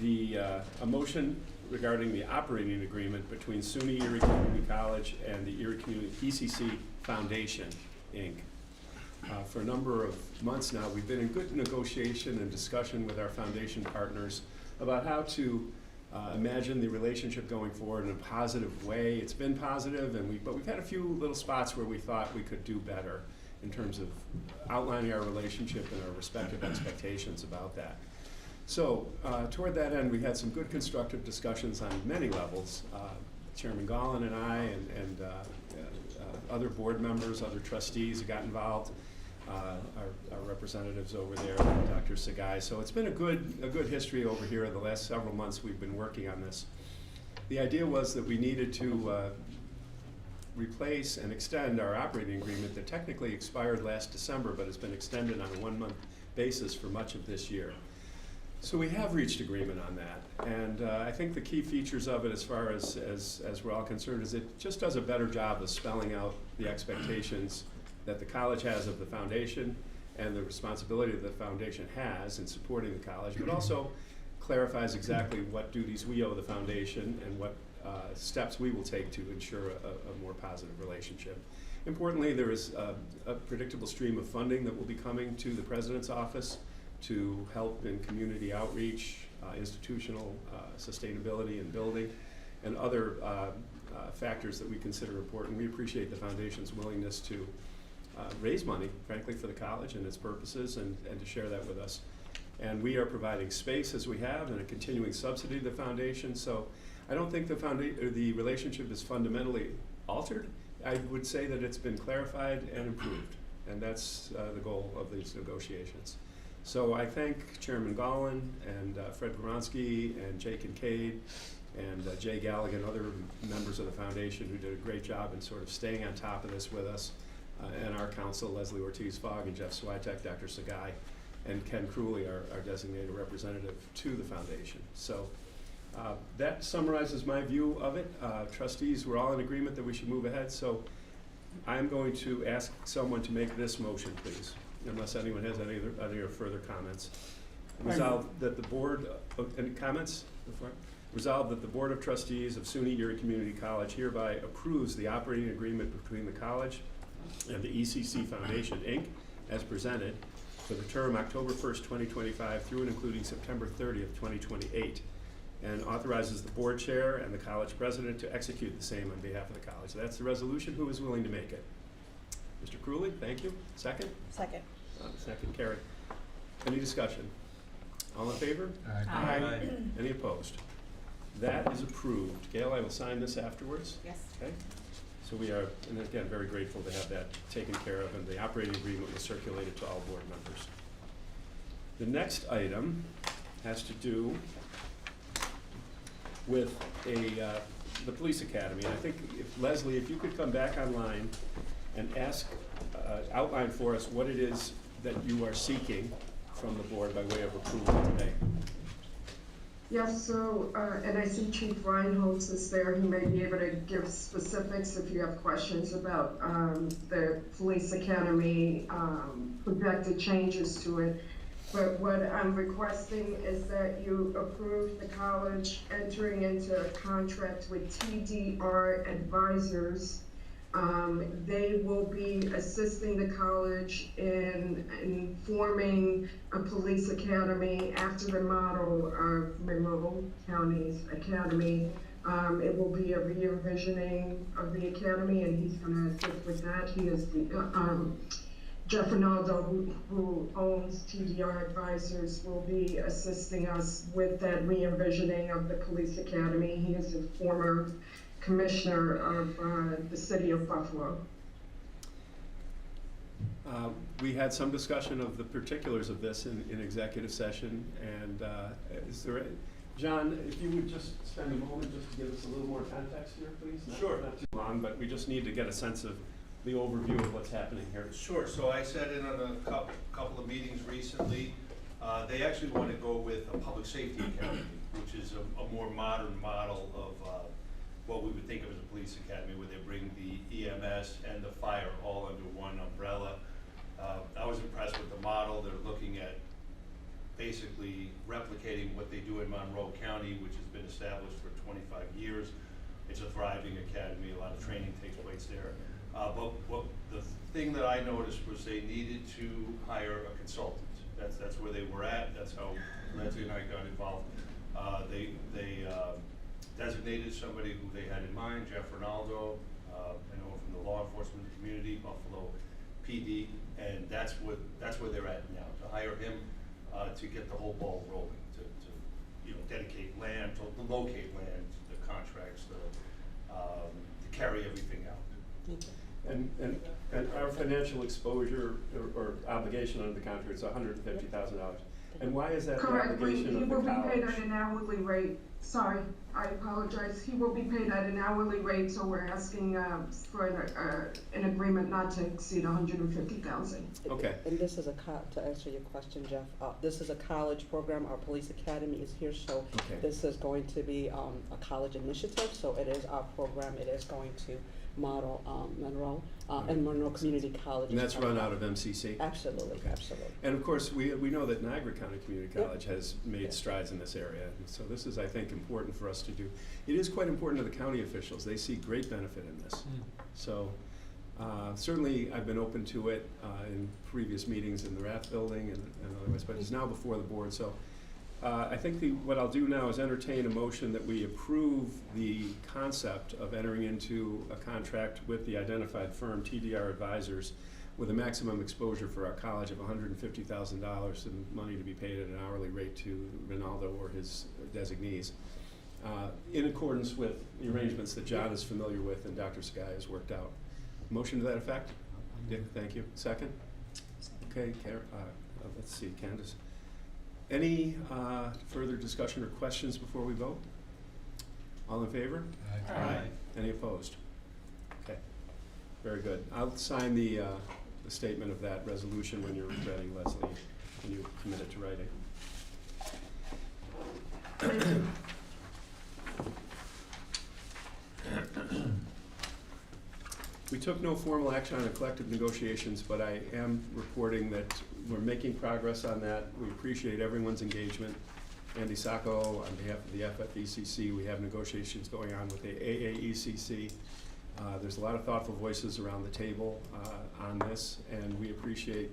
a motion regarding the operating agreement between SUNY Erie Community College and the Erie Community ECC Foundation, Inc. For a number of months now, we've been in good negotiation and discussion with our foundation partners about how to imagine the relationship going forward in a positive way. It's been positive, but we've had a few little spots where we thought we could do better in terms of outlining our relationship and our respective expectations about that. So toward that end, we had some good constructive discussions on many levels. Chairman Gollin and I and other board members, other trustees got involved. Our representatives over there, Dr. Sagai. So it's been a good history over here. The last several months we've been working on this. The idea was that we needed to replace and extend our operating agreement that technically expired last December, but has been extended on a one-month basis for much of this year. So we have reached agreement on that, and I think the key features of it, as far as we're all concerned, is it just does a better job of spelling out the expectations that the college has of the foundation and the responsibility that the foundation has in supporting the college, but also clarifies exactly what duties we owe the foundation and what steps we will take to ensure a more positive relationship. Importantly, there is a predictable stream of funding that will be coming to the president's office to help in community outreach, institutional sustainability and building, and other factors that we consider important. We appreciate the foundation's willingness to raise money, frankly, for the college and its purposes, and to share that with us. And we are providing space as we have and a continuing subsidy to the foundation. So I don't think the relationship is fundamentally altered. I would say that it's been clarified and improved, and that's the goal of these negotiations. So I thank Chairman Gollin and Fred Goronsky and Jay Kincaid and Jay Gallagher and other members of the foundation who did a great job in sort of staying on top of this with us, and our counsel, Leslie Ortiz-Fogg and Jeff Switek, Dr. Sagai, and Ken Crulley, our designated representative to the foundation. So that summarizes my view of it. Trustees, we're all in agreement that we should move ahead, so I'm going to ask someone to make this motion, please, unless anyone has any further comments. Resolved that the board, any comments? Resolved that the Board of Trustees of SUNY Erie Community College hereby approves the operating agreement between the college and the ECC Foundation, Inc., as presented for the term October 1st, 2025 through and including September 30th, 2028, and authorizes the board chair and the college president to execute the same on behalf of the college. So that's the resolution. Who is willing to make it? Mr. Crulley, thank you. Second? Second. Second, Carrie. Any discussion? All in favor? Aye. Aye. Any opposed? That is approved. Gail, I will sign this afterwards. Yes. Okay. So we are, and again, very grateful to have that taken care of, and the operating agreement was circulated to all board members. The next item has to do with the police academy. And I think, Leslie, if you could come back online and outline for us what it is that you are seeking from the board by way of approval today. Yes, so, and I see Chief Reinholz is there. He may be able to give specifics if you have questions about the police academy, projected changes to it. But what I'm requesting is that you approve the college entering into a contract with TDR Advisors. They will be assisting the college in forming a police academy after the model of Monroe County's academy. It will be a re-envisioning of the academy, and he's going to assist with that. He is the Jeff Ronaldo, who owns TDR Advisors, will be assisting us with that re-envisioning of the police academy. He is a former commissioner of the city of Buffalo. We had some discussion of the particulars of this in executive session, and is there, John, if you would just spend a moment just to give us a little more context here, please? Sure. Not too long, but we just need to get a sense of the overview of what's happening here. Sure, so I sat in on a couple of meetings recently. They actually want to go with a public safety academy, which is a more modern model of what we would think of as a police academy, where they bring the EMS and the fire all under one umbrella. I was impressed with the model. They're looking at basically replicating what they do in Monroe County, which has been established for 25 years. It's a thriving academy. A lot of training takes place there. But the thing that I noticed was they needed to hire a consultant. That's where they were at. That's how Leslie and I got involved. They designated somebody who they had in mind, Jeff Ronaldo. I know from the law enforcement community, Buffalo PD, and that's where they're at now. To hire him to get the whole ball rolling, to dedicate land, to locate land, the contracts, to carry everything out. And our financial exposure or obligation under the contract is $150,000. And why is that the Correct. obligation He of the will be paid college? at an hourly rate. Sorry, I apologize. He will be paid at an hourly rate, so we're asking for an agreement not to exceed $150,000. Okay. And this is to answer your question, Jeff, this is a college program. Our police academy is here, so this is going to be a college initiative. So it is our program. It is going to model Monroe and Monroe Community College. And that's run out of MCC? Absolutely, absolutely. And of course, we know that Niagara County Community College has made strides in this area. And so this is, I think, important for us to do. It is quite important to the county officials. They see great benefit in this. So certainly I've been open to it in previous meetings in the Rath building and otherwise, but it's now before the board. So I think what I'll do now is entertain a motion that we approve the concept of entering into a contract with the identified firm, TDR Advisors, with a maximum exposure for our college of $150,000 and money to be paid at an hourly rate to Ronaldo or his designees, in accordance with the arrangements that John is familiar with and Dr. Sagai has worked out. Motion to that effect? Dick, thank you. Second? Okay, let's see, Candace. Any further discussion or questions before we vote? All in favor? Aye. Any opposed? Okay, very good. I'll sign the statement of that resolution when you're ready, Leslie. Can you commit it to writing? We took no formal action on the collective negotiations, but I am reporting that we're making progress on that. We appreciate everyone's engagement. Andy Sacco, on behalf of the FFECC, we have negotiations going on with the AAECC. There's a lot of thoughtful voices around the table on this, and we appreciate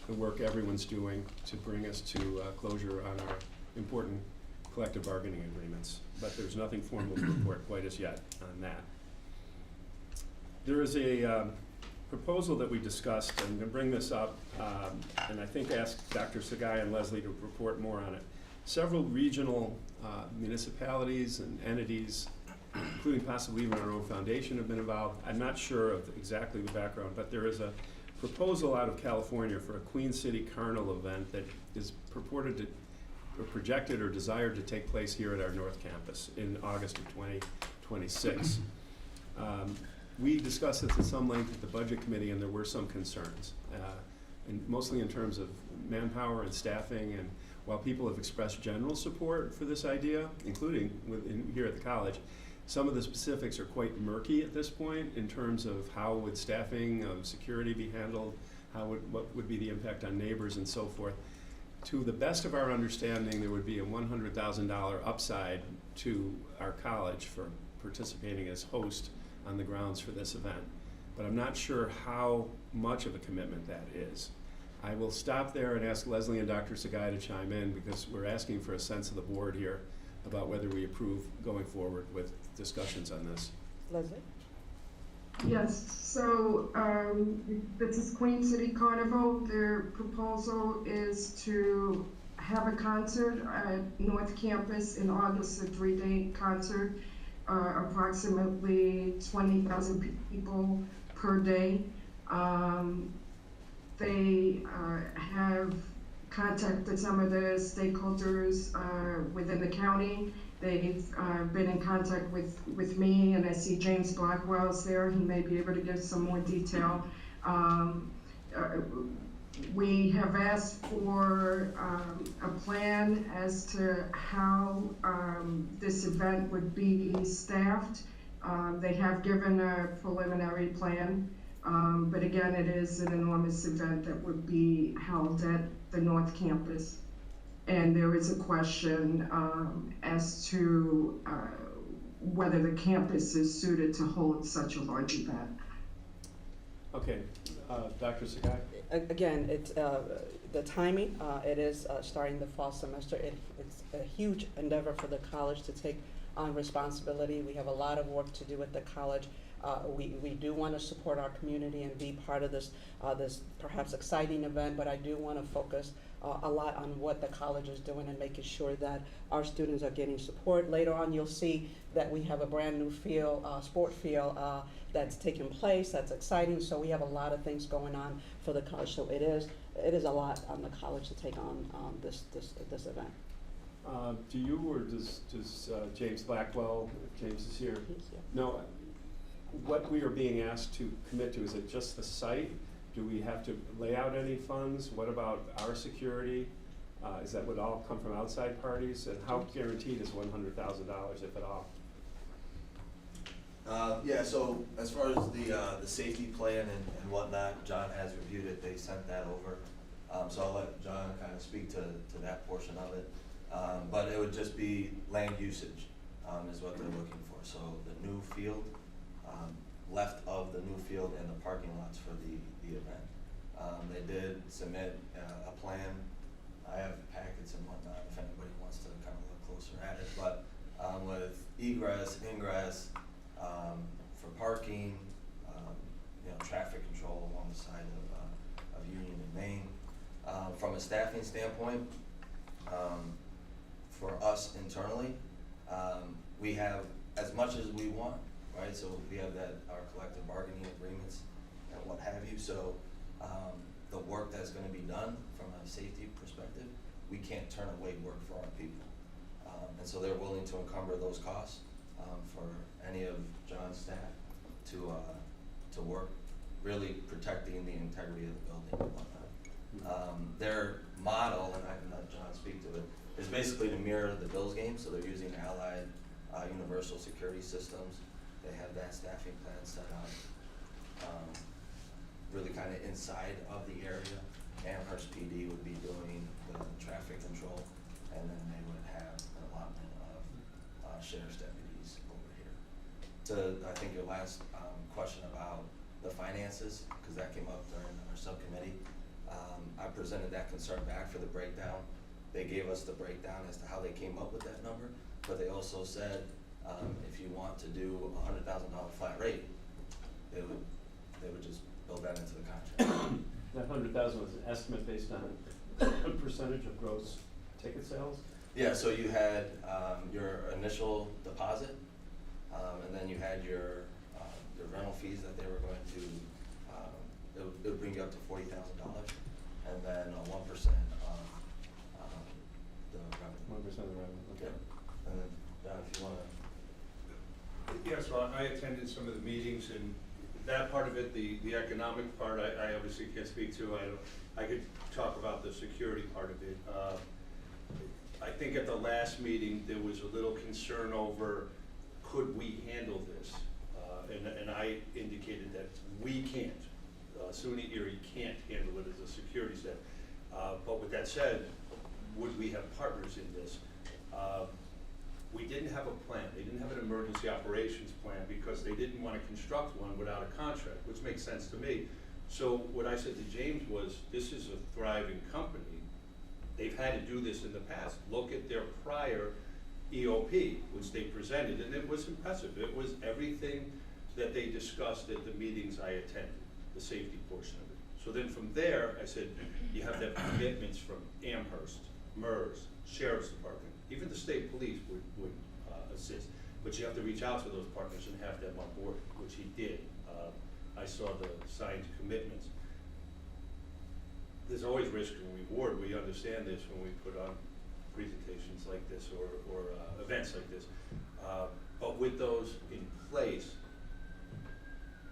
the work everyone's doing to bring us to closure on our important collective bargaining agreements. But there's nothing formal to report quite as yet on that. There is a proposal that we discussed, and I'm going to bring this up, and I think ask Dr. Sagai and Leslie to report more on it. Several regional municipalities and entities, including possibly even our own foundation, have been involved. I'm not sure of exactly the background, but there is a proposal out of California for a Queen City Carnival event that is purported to, or projected or desired to take place here at our North Campus in August of 2026. We discussed this at some length at the Budget Committee, and there were some concerns, and mostly in terms of manpower and staffing. And while people have expressed general support for this idea, including here at the college, some of the specifics are quite murky at this point in terms of how would staffing of security be handled, what would be the impact on neighbors and so forth. to the best of our understanding, there would be a $100,000 upside to our college for participating as host on the grounds for this event. But I'm not sure how much of a commitment that is. I will stop there and ask Leslie and Dr. Sagai to chime in, because we're asking for a sense of the board here about whether we approve going forward with discussions on this. Leslie? Yes, so this is Queen City Carnival. Their proposal is to have a concert at North Campus in August, a 3-day concert, approximately 20,000 people per day. They have contacted some of the stakeholders within the county. They've been in contact with me, and I see James Blackwell's there. He may be able to give some more detail. We have asked for a plan as to how this event would be staffed. They have given a preliminary plan, but again, it is an enormous event that would be held at the North Campus. And there is a question as to whether the campus is suited to hold such a large event. Okay, Dr. Sagai? Again, it's the timing. It is starting the fall semester. It's a huge endeavor for the college to take on responsibility. We have a lot of work to do at the college. We do want to support our community and be part of this this perhaps exciting event, but I do want to focus a lot on what the college is doing and making sure that our students are getting support. Later on, you'll see that we have a brand new field, sport field that's taking place. That's exciting. So we have a lot of things going on for the college. So it is a lot on the college to take on this event. Do you, or does James Blackwell, if James is here? No. What we are being asked to commit to, is it just the site? Do we have to lay out any funds? What about our security? Is that would all come from outside parties? And how guaranteed is $100,000, if at all? Yeah, so as far as the safety plan and whatnot, John has reviewed it. They sent that over. So I'll let John kind of speak to that portion of it. But it would just be land usage is what they're looking for. So the new field, left of the new field, and the parking lots for the event. They did submit a plan. I have packets and whatnot if anybody wants to kind of look closer at it. But with egress, ingress, for parking, traffic control along the side of Union and Main. From a staffing standpoint, for us internally, we have as much as we want, right? So we have our collective bargaining agreements and what have you. So the work that's going to be done from a safety perspective, we can't turn away work for our people. And so they're willing to encumber those costs for any of John's staff to work, really protecting the integrity of the building and whatnot. Their model, and I can let John speak to it, is basically to mirror the Bills game. So they're using Allied Universal Security Systems. They have that staffing plan set up, really kind of inside of the area. Amherst PD would be doing the traffic control, and then they would have an allotment of sheriff's deputies over here. To, I think, your last question about the finances, because that came up during our subcommittee, I presented that concern back for the breakdown. They gave us the breakdown as to how they came up with that number, but they also said if you want to do a $100,000 flat rate, they would just build that into the contract. That 100,000 was an estimate based on a percentage of gross ticket sales? Yeah, so you had your initial deposit, and then you had your rental fees that they were going to, it would bring you up to $40,000, and then 1% of the revenue. 1% of the revenue, okay. Yeah. And then, John, if you want to. Yes, well, I attended some of the meetings, and that part of it, the economic part, I obviously can't speak to. I could talk about the security part of it. I think at the last meeting, there was a little concern over, could we handle this? And I indicated that we can't. SUNY Erie can't handle it as a security staff. But with that said, would we have partners in this? We didn't have a plan. They didn't have an emergency operations plan because they didn't want to construct one without a contract, which makes sense to me. So what I said to James was, this is a thriving company. They've had to do this in the past. Look at their prior EOP, which they presented, and it was impressive. It was everything that they discussed at the meetings I attended, the safety portion of it. So then from there, I said, you have to have commitments from Amherst, MERS, Sheriff's Department, even the state police would assist. But you have to reach out to those partners and have them on board, which he did. I saw the signed commitments. There's always risk and reward. We understand this when we put on presentations like this or events like this. But with those in place,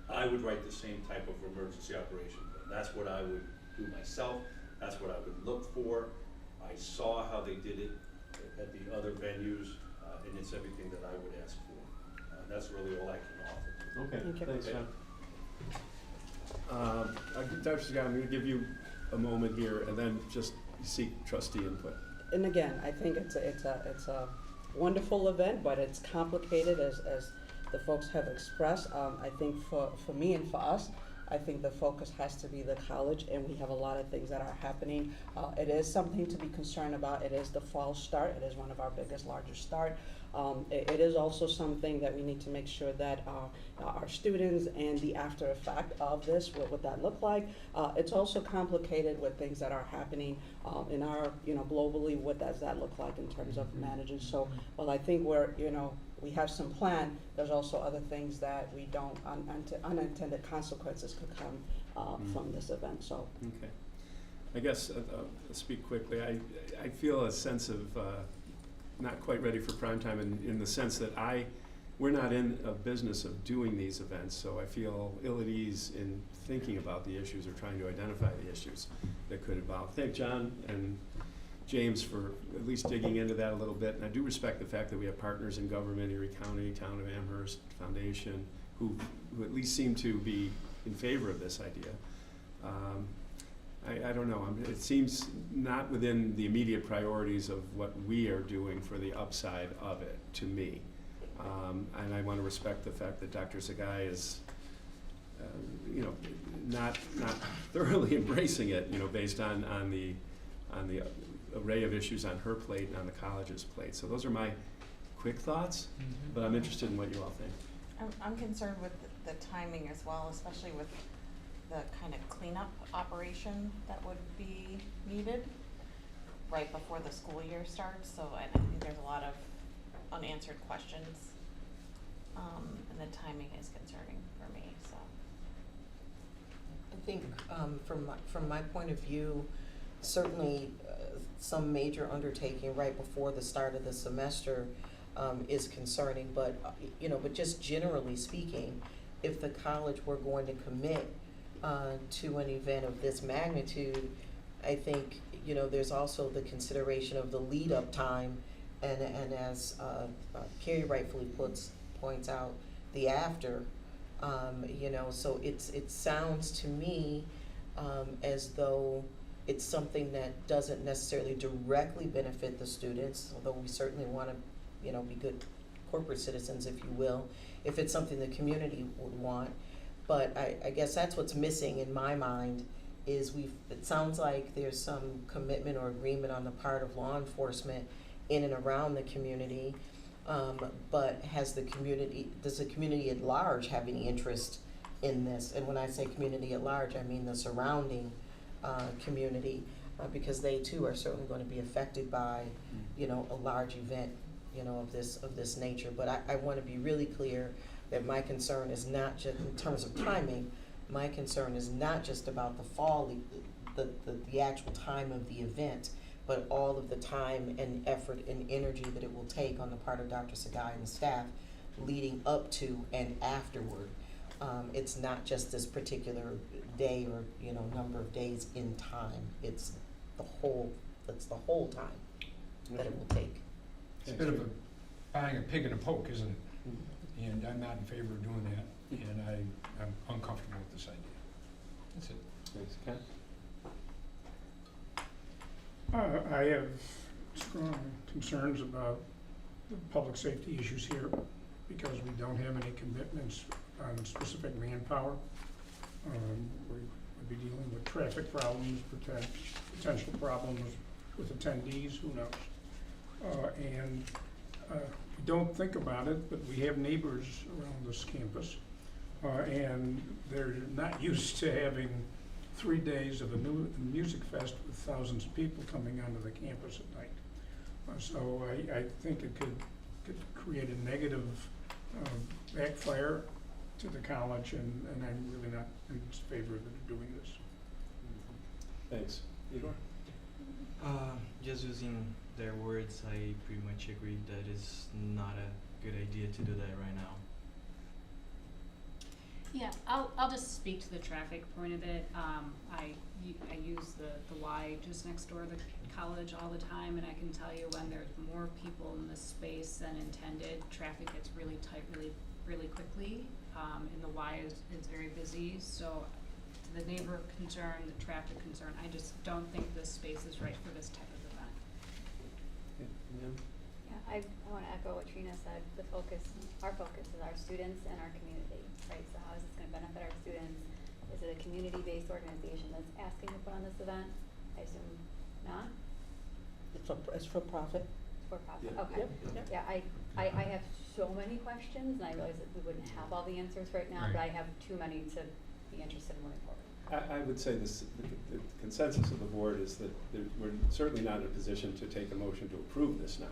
I would write the same type of emergency operation plan. That's what I would do myself. That's what I would look for. I saw how they did it at the other venues, and it's everything that I would ask for. That's really all I can offer. Okay, thanks, John. Dr. Scott, I'm going to give you a moment here, and then just seek trustee input. And again, I think it's a wonderful event, but it's complicated as the folks have expressed. I think for me and for us, I think the focus has to be the college, and we have a lot of things that are happening. It is something to be concerned about. It is the fall start. It is one of our biggest, largest start. It is also something that we need to make sure that our students and the after effect of this, what would that look like? It's also complicated with things that are happening in our, globally, what does that look like in terms of managing? So, well, I think we have some plan. There's also other things that we don't, unintended consequences could come from this event, so. Okay. I guess, I'll speak quickly. I feel a sense of not quite ready for prime time in the sense that we're not in a business of doing these events, so I feel ill at ease in thinking about the issues or trying to identify the issues that could involve. Thank John and James for at least digging into that a little bit, and I do respect the fact that we have partners in government, Erie County, Town of Amherst Foundation, who at least seem to be in favor of this idea. I don't know, it seems not within the immediate priorities of what we are doing for the upside of it, to me. And I want to respect the fact that Dr. Sagai is, not thoroughly embracing it, based on the array of issues on her plate and on the college's plate. So those are my quick thoughts, but I'm interested in what you all think. I'm concerned with the timing as well, especially with the kind of cleanup operation that would be needed right before the school year starts. So I think there's a lot of unanswered questions, and the timing is concerning for me. So I think from my point of view, certainly some major undertaking right before the start of the semester is concerning. But but just generally speaking, if the college were going to commit to an event of this magnitude, I think there's also the consideration of the lead up time, and as Carrie rightfully points out, the after. So it sounds to me as though it's something that doesn't necessarily directly benefit the students, although we certainly want to be good corporate citizens, if you will, if it's something the community would want. But I guess that's what's missing in my mind is it sounds like there's some commitment or agreement on the part of law enforcement in and around the community, but does the community at large have any interest in this? And when I say community at large, I mean the surrounding community, because they too are certainly going to be affected by a large event of this nature. But I want to be really clear that my concern is not just in terms of timing. My concern is not just about the fall, the actual time of the event, but all of the time and effort and energy that it will take on the part of Dr. Sagai and the staff leading up to and afterward. It's not just this particular day or number of days in time. It's the whole time that it will take. It's a bit of buying a pig in a poke, isn't it? And I'm not in favor of doing that, and I'm uncomfortable with this idea. That's it. Thanks, Ken. I have strong concerns about the public safety issues here because we don't have any commitments on specific manpower. We would be dealing with traffic problems, potential problems with attendees, who knows. And we don't think about it, but we have neighbors around this campus, and they're not used to having 3 days of a music fest with thousands of people coming onto the campus at night. So I think it could create a negative backfire to the college, and I'm really not in favor of doing this. Thanks. Igor? Just using their words, I pretty much agree that it's not a good idea to do that right now. Yeah, I'll just speak to the traffic point of it. I use the Y just next door to the college all the time, and I can tell you when there's more people in the space than intended, traffic gets really tight really quickly, and the Y is very busy. So the neighbor concern, the traffic concern, I just don't think this space is right for this type of event. Yeah, I want to echo what Trina said. Our focus is our students and our community, right? So how is this going to benefit our students? Is it a community-based organization that's asking to put on this event? I assume not. It's for profit. For profit. Yeah. Okay. Yep. Yeah, I have so many questions, and I realize that we wouldn't have all the answers right now, but I have too many to be interested in moving forward. I would say the consensus of the board is that we're certainly not in a position to take a motion to approve this now.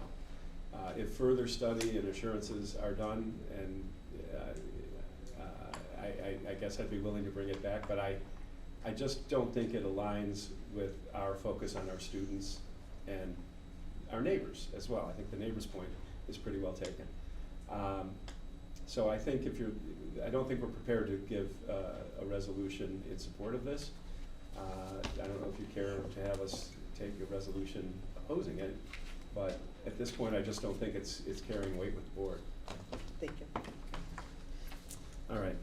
If further study and assurances are done, and I guess I'd be willing to bring it back, but I just don't think it aligns with our focus on our students and our neighbors as well. I think the neighbors' point is pretty well taken. So I think I don't think we're prepared to give a resolution in support of this. I don't know if you care to have us take a resolution opposing it, but at this point, I just don't think it's carrying weight with the board. Thank you. All right.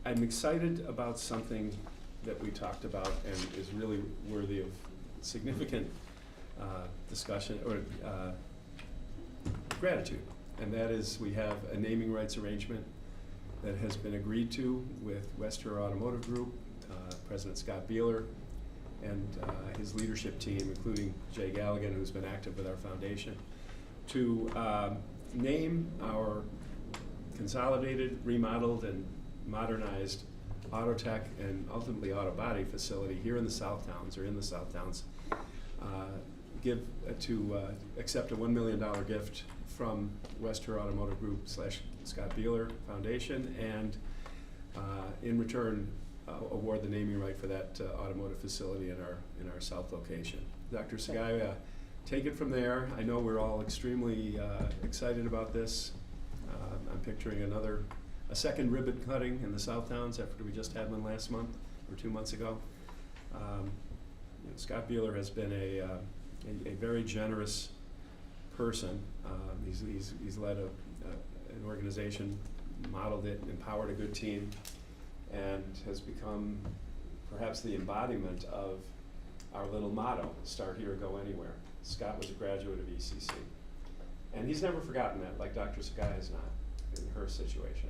I'm excited about something that we talked about and is really worthy of significant discussion or gratitude, and that is we have a naming rights arrangement that has been agreed to with Western Automotive Group, President Scott Beeler, and his leadership team, including Jay Galligan, who's been active with our foundation, to name our consolidated, remodeled, and modernized auto tech and ultimately auto body facility here in the South Towns, or in the South Towns, accept a $1 million gift from Western Automotive Group / Scott Beeler Foundation, and in return award the naming right for that automotive facility in our South location. Dr. Sagai, take it from there. I know we're all extremely excited about this. I'm picturing a second ribbon cutting in the South Towns after we just had one last month or 2 months ago. Scott Beeler has been a very generous person. He's led an organization, modeled it, empowered a good team, and has become perhaps the embodiment of our little motto, start here, go anywhere. Scott was a graduate of ECC. And he's never forgotten that, like Dr. Sagai has not in her situation.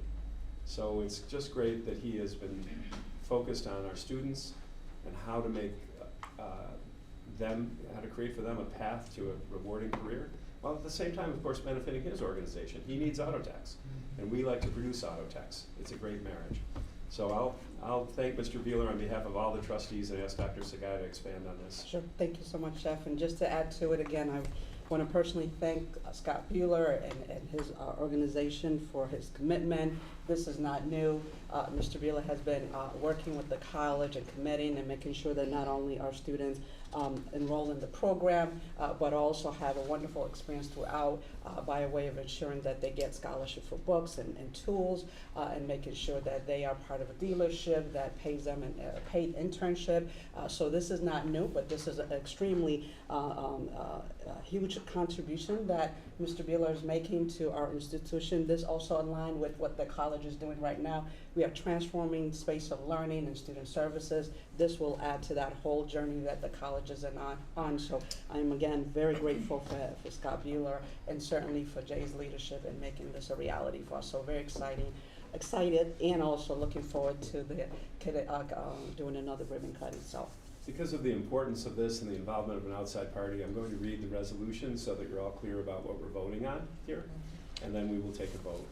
So it's just great that he has been focused on our students and how to make how to create for them a path to a rewarding career, while at the same time, of course, benefiting his organization. He needs auto techs, and we like to produce auto techs. It's a great marriage. So I'll thank Mr. Beeler on behalf of all the trustees and ask Dr. Sagai to expand on this. Sure. Thank you so much, Jeff. And just to add to it again, I want to personally thank Scott Beeler and his organization for his commitment. This is not new. Mr. Beeler has been working with the college and committing and making sure that not only our students enroll in the program, but also have a wonderful experience throughout by way of ensuring that they get scholarship for books and tools, and making sure that they are part of a dealership that pays them a paid internship. So this is not new, but this is an extremely huge contribution that Mr. Beeler is making to our institution. This also aligned with what the college college is doing right now. We are transforming space of learning and student services. This will add to that whole journey that the college is on. So I am again very grateful for Scott Bueller and certainly for Jay's leadership in making this a reality for us. So very excited and also looking forward to doing another ribbon cutting. So. Because of the importance of this and the involvement of an outside party, I'm going to read the resolution so that you're all clear about what we're voting on here, and then we will take a vote.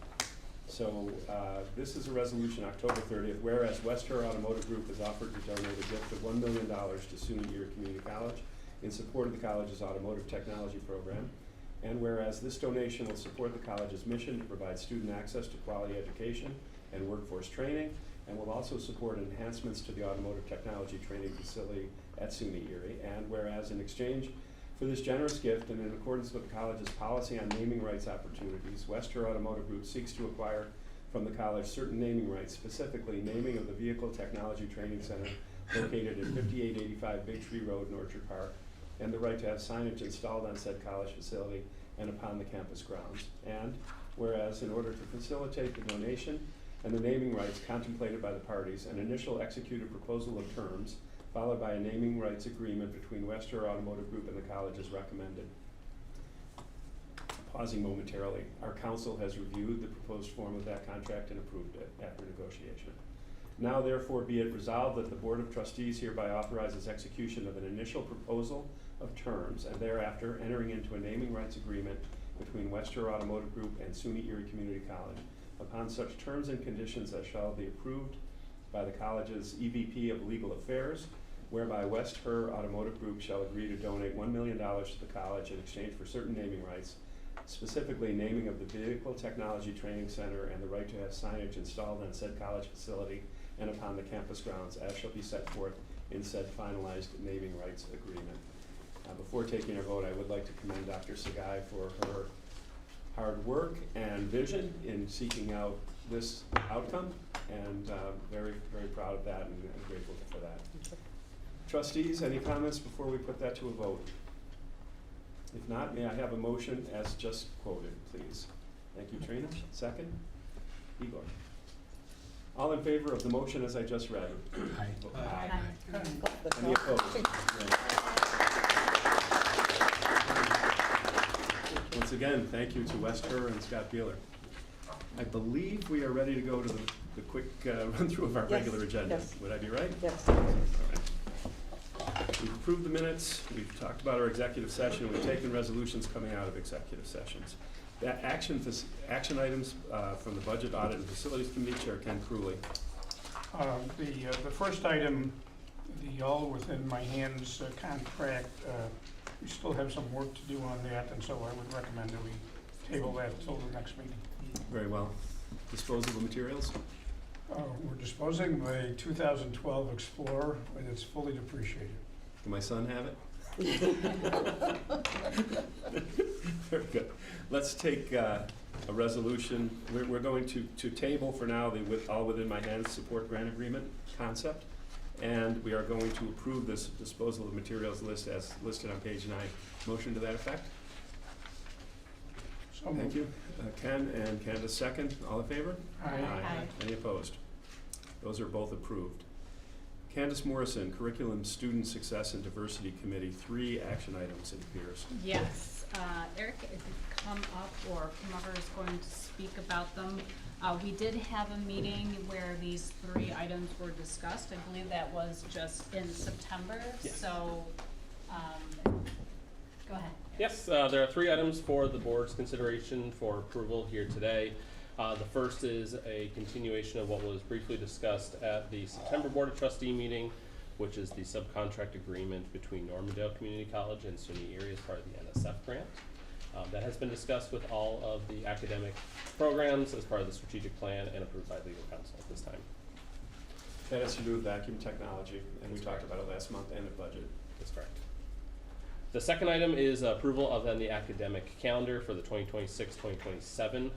So this is a resolution, October 30th, whereas West Her Automotive Group has offered to donate a gift of $1 million to SUNY Erie Community College in support of the college's automotive technology program, and whereas this donation will support the college's mission to provide student access to quality education and workforce training, and will also support enhancements to the automotive technology training facility at SUNY Erie. And whereas in exchange for this generous gift and in accordance with the college's policy on naming rights opportunities, West Her Automotive Group seeks to acquire from the college certain naming rights, specifically naming of the Vehicle Technology Training Center located at 5885 Big Tree Road in Orchard Park, and the right to have signage installed on said college facility and upon the campus grounds. And whereas in order to facilitate the donation and the naming rights contemplated by the parties, an initial executed proposal of terms, followed by a naming rights agreement between West Her Automotive Group and the college is recommended. Pausing momentarily, our council has reviewed the proposed form of that contract and approved it after negotiation. Now therefore be it resolved that the Board of Trustees hereby authorizes execution of an initial proposal of terms and thereafter entering into a naming rights agreement between West Her Automotive Group and SUNY Erie Community College upon such terms and conditions as shall be approved by the college's EVP of Legal Affairs, whereby West Her Automotive Group shall agree to donate $1 million to the college in exchange for certain naming rights, specifically naming of the Vehicle Technology Training Center and the right to have signage installed on said college facility and upon the campus grounds as shall be set forth in said finalized naming rights agreement. Before taking our vote, I would like to commend Dr. Sagai for her hard work and vision in seeking out this outcome, and very, very proud of that and grateful for that. Trustees, any comments before we put that to a vote? If not, may I have a motion as just quoted, please? Thank you, Trina. Second? Igor. All in favor of the motion as I just read? Aye. Aye. Any opposed? Once again, thank you to West Her and Scott Bueller. I believe we are ready to go to the quick run through of our regular agenda. Yes. Would I be right? Yes. All right. We've approved the minutes, we've talked about our executive session, we've taken resolutions coming out of executive sessions. That action items from the Budget, Audit, and Facilities Committee, Chair Ken Crewley. The first item, the all within my hands contract, we still have some work to do on that, and so I would recommend that we table that until the next meeting. Very well. Disposable materials? We're disposing of a 2012 Explorer, and it's fully depreciated. Can my son have it? Very good. Let's take a resolution. We're going to table for now the all within my hands support grant agreement concept, and we are going to approve this disposal of materials list as listed on page 9. Motion to that effect? So thank you. Ken and Candace second. All in favor? Aye. Aye. Any opposed? Those are both approved. Candace Morrison, Curriculum, Student Success, and Diversity Committee, 3 action items, it appears. Yes, Eric, if you come up or whomever is going to speak about them. We did have a meeting where these 3 items were discussed. I believe that was just in September, Yes. So go ahead. Yes, there are 3 items for the board's consideration for approval here today. The first is a continuation of what was briefly discussed at the September Board of Trustee meeting, which is the subcontract agreement between Normandale Community College and SUNY Erie as part of the NSF grant. That has been discussed with all of the academic programs as part of the strategic plan and approved by legal counsel at this time. That has to do with vacuum technology, and we talked about it last month and the budget. That's correct. The second item is approval of then the academic calendar for the 2026-2027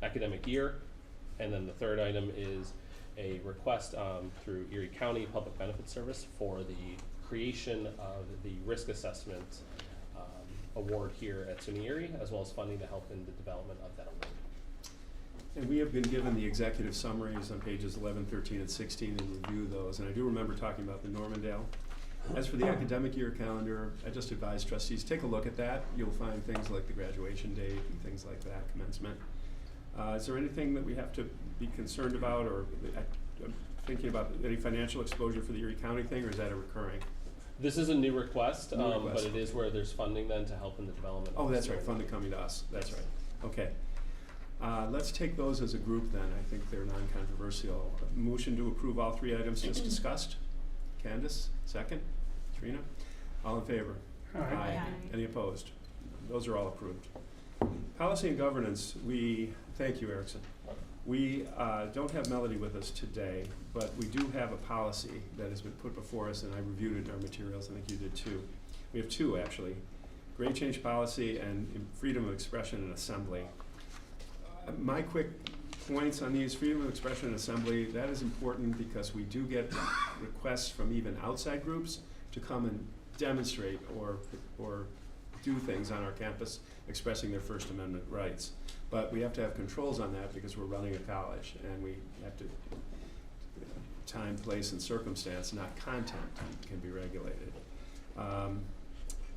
academic year. And then the third item is a request through Erie County Public Benefit Service for the creation of the risk assessment award here at SUNY Erie, as well as funding to help in the development of that award. And we have been given the executive summaries on pages 11, 13, and 16 and review those. And I do remember talking about the Normandale. As for the academic year calendar, I just advise trustees, take a look at that. You'll find things like the graduation date and things like that, commencement. Is there anything that we have to be concerned about, or I'm thinking about any financial exposure for the Erie County thing, or is that a recurring? This is a new request, New request. but it is where there's funding then to help in the development. Oh, of that's the right, story. funding coming to us, that's right. Okay. Let's take those as a group then. I think they're non-controversial. Motion to approve all three items just discussed. Candace, second. Trina, all in favor? Aye. Aye. Any opposed? Those are all approved. Policy and governance, thank you, Erickson. We don't have Melody with us today, but we do have a policy that has been put before us, and I reviewed it in our materials. I think you did too. We have two, actually. Grade change policy and freedom of expression and assembly. My quick points on these, freedom of expression and assembly, that is important because we do get requests from even outside groups to come and demonstrate or do things on our campus expressing their First Amendment rights. But we have to have controls on that because we're running a college, and we have to, time, place, and circumstance, not content, can be regulated.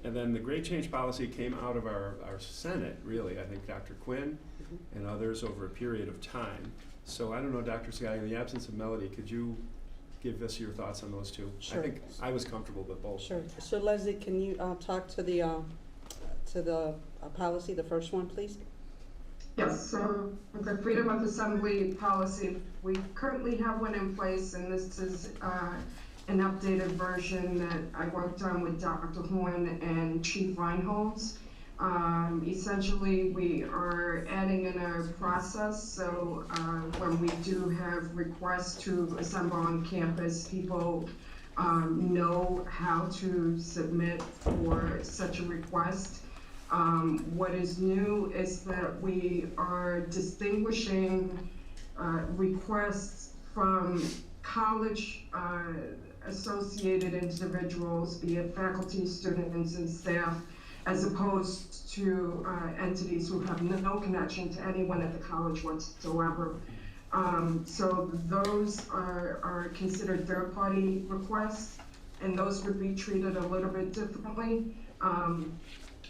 And then the grade change policy came out of our Senate, really. I think Dr. Quinn and others over a period of time. So I don't know, Dr. Sky, in the absence of Melody, could you give us your thoughts on those two? Sure. I think I was comfortable with both. Sure. So Leslie, can you talk to the policy, the first one, please? Yes, so with the freedom of assembly policy, we currently have one in place, and this is an updated version that I worked on with Dr. Horn and Chief Reinholz. Essentially, we are adding in a process, so when we do have requests to assemble on campus, people know how to submit for such a request. What is new is that we are distinguishing requests from college associated individuals, be it faculty, students, and staff, as opposed to entities who have no connection to anyone at the college whatsoever. So those are considered third-party requests, and those would be treated a little bit differently,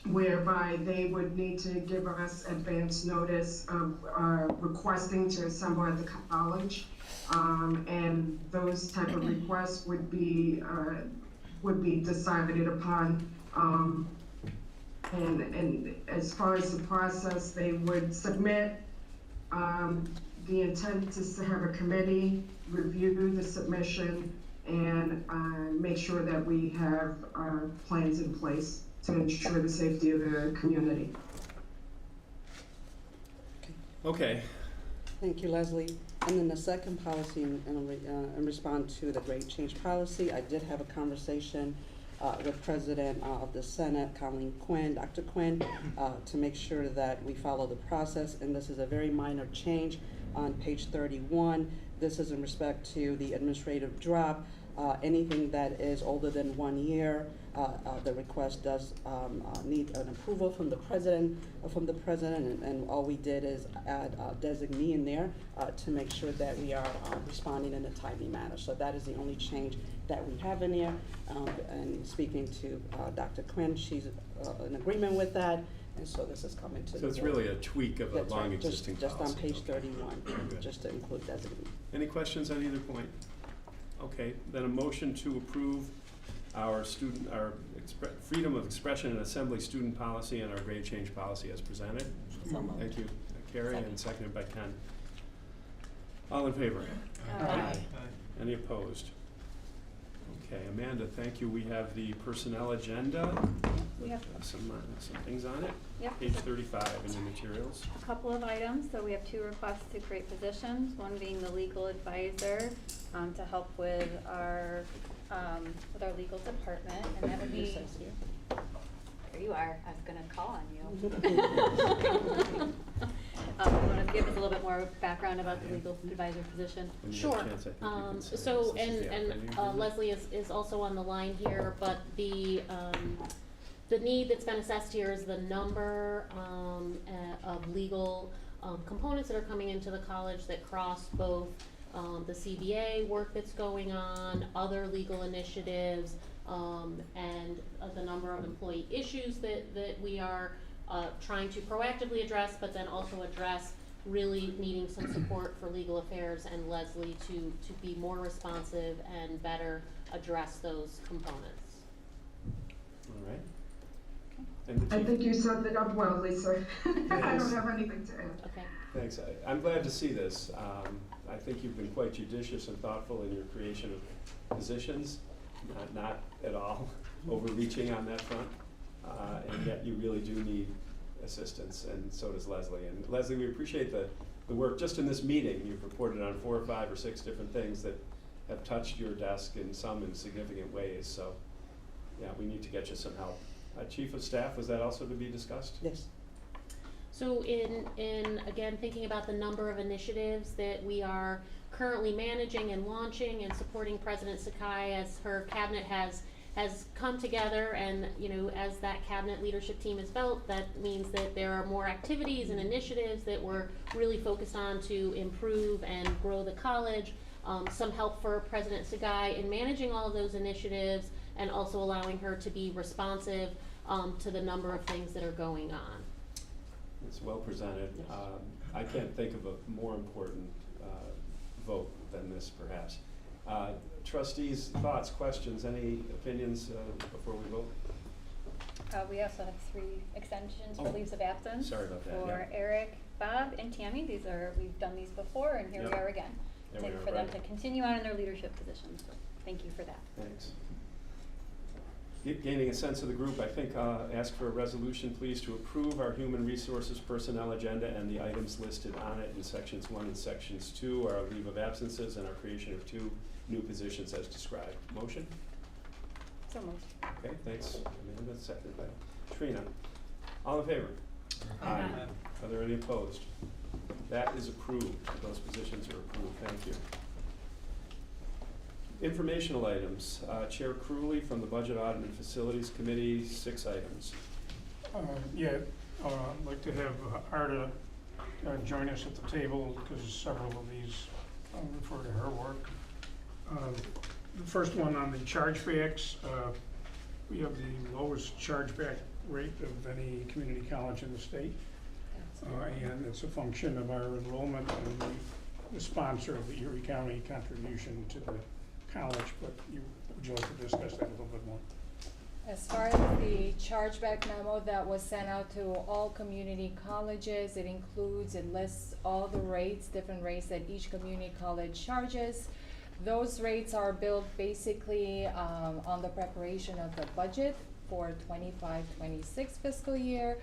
whereby they would need to give us advance notice of requesting to assemble at the college. And those type of requests would be decided upon. And as far as the process, they would submit. The intent is to have a committee review the submission and make sure that we have plans in place to ensure the safety of the community. Okay. Thank you, Leslie. And then the second policy, in response to the grade change policy, I did have a conversation with President of the Senate, Colleen Quinn, Dr. Quinn, to make sure that we follow the process. And this is a very minor change on page 31. This is in respect to the administrative drop. Anything that is older than 1 year, the request does need an approval from the president, and all we did is add a designee in there to make sure that we are responding in a timely manner. So that is the only change that we have in there. And speaking to Dr. Quinn, she's in agreement with that, and so this is coming to the So it's board. really a tweak of a That's long right. existing Just policy. on page Okay. 31, Very good. just to include designee. Any questions on either point? Okay, then a motion to approve our freedom of expression and assembly student policy and our grade change policy as presented. So moved. Thank you, Carrie, and seconded by Ken. All in favor? Aye. Any opposed? Okay, Amanda, thank you. We have the personnel agenda. We have Some things on it. Yep. Page 35 in your materials. a couple of items. So we have two requests to create positions, one being the legal advisor to help with our legal department, and that would be, there you are, I was gonna call on you. You wanna give us a little bit more background about the legal advisor position? When you have a Sure. chance, I think you can say So, this is the operating agreement. Leslie is also on the line here, but the need that's been assessed here is the number of legal components that are coming into the college that cross both the CBA work that's going on, other legal initiatives, and the number of employee issues that we are trying to proactively address, but then also address really needing some support for legal affairs and Leslie to be more responsive and better address those components. All right. And the I chief- think you summed it up well, Lisa. I Thanks. don't have anything to add. Okay. Thanks. I'm glad to see this. I think you've been quite judicious and thoughtful in your creation of positions, not at all overreaching on that front. And yet you really do need assistance, and so does Leslie. And Leslie, we appreciate the work. Just in this meeting, you've reported on 4 or 5 or 6 different things that have touched your desk in significant ways. So, yeah, we need to get you some help. Chief of Staff, was that also to be discussed? Yes. So in again, thinking about the number of initiatives that we are currently managing and launching and supporting President Sakai as her cabinet has come together, and as that cabinet leadership team is built, that means that there are more activities and initiatives that we're really focused on to improve and grow the college. Some help for President Sakai in managing all of those initiatives and also allowing her to be responsive to the number of things that are going on. It's well presented. Yes. I can't think of a more important vote than this, perhaps. Trustees, thoughts, questions, any opinions before we vote? We also have 3 extensions for Oh, leaves of absence. sorry about that, For yeah. Eric, Bob, and Tammy. We've done these before, and here Yep. we are again. There we are, For them right. to continue on in their leadership positions. So thank you for that. Thanks. Gaining a sense of the group, I think ask for a resolution, please, to approve our human resources personnel agenda and the items listed on it in sections 1 and sections 2, our leave of absences and our creation of 2 new positions as described. Motion? So moved. Okay, thanks, Amanda, seconded by Trina. All in favor? Aye. Are there any opposed? That is approved. Those positions are approved. Thank you. Informational items. Chair Crewley from the Budget Audit and Facilities Committee, 6 items. I'd like to have Arda join us at the table because several of these refer to her work. The first one on the chargebacks, we have the lowest chargeback rate of any community college in the state. And it's a function of our enrollment and the sponsor of the Erie County contribution to the college, but would you like to discuss that a little bit more? As far as the chargeback memo that was sent out to all community colleges, it lists all the rates, different rates that each community college charges. Those rates are built basically on the preparation of the budget for 25-26 fiscal year.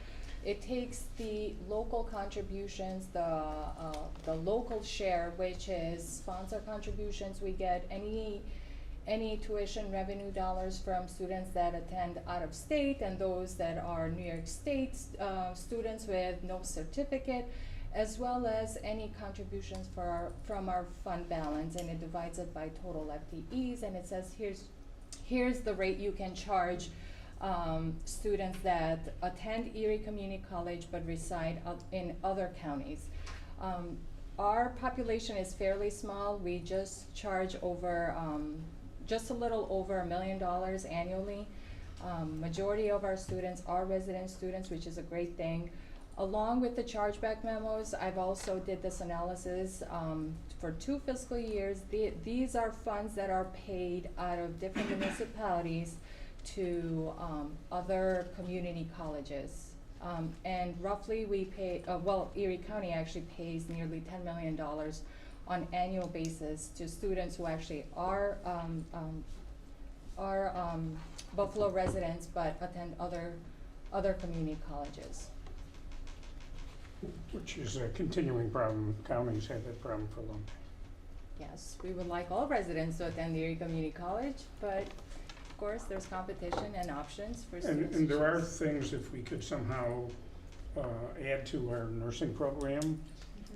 It takes the local contributions, the local share, which is sponsor contributions. We get any tuition revenue dollars from students that attend out of state and those that are New York State students with no certificate, as well as any contributions from our fund balance, and it divides it by total FTEs, and it says here's the rate you can charge students that attend Erie Community College but reside in other counties. Our population is fairly small. We just charge over, just a little over $1 million annually. Majority of our students are resident students, which is a great thing. Along with the chargeback memos, I've also did this analysis for 2 fiscal years. These are funds that are paid out of different municipalities to other community colleges. And roughly we pay, Erie County actually pays nearly $10 million on annual basis to students who actually are Buffalo residents but attend other community colleges. Which is a continuing problem. Counties have that problem for a long time. Yes, we would like all residents to attend Erie Community College, but of course there's competition and options for students. And there are things, if we could somehow add to our nursing program,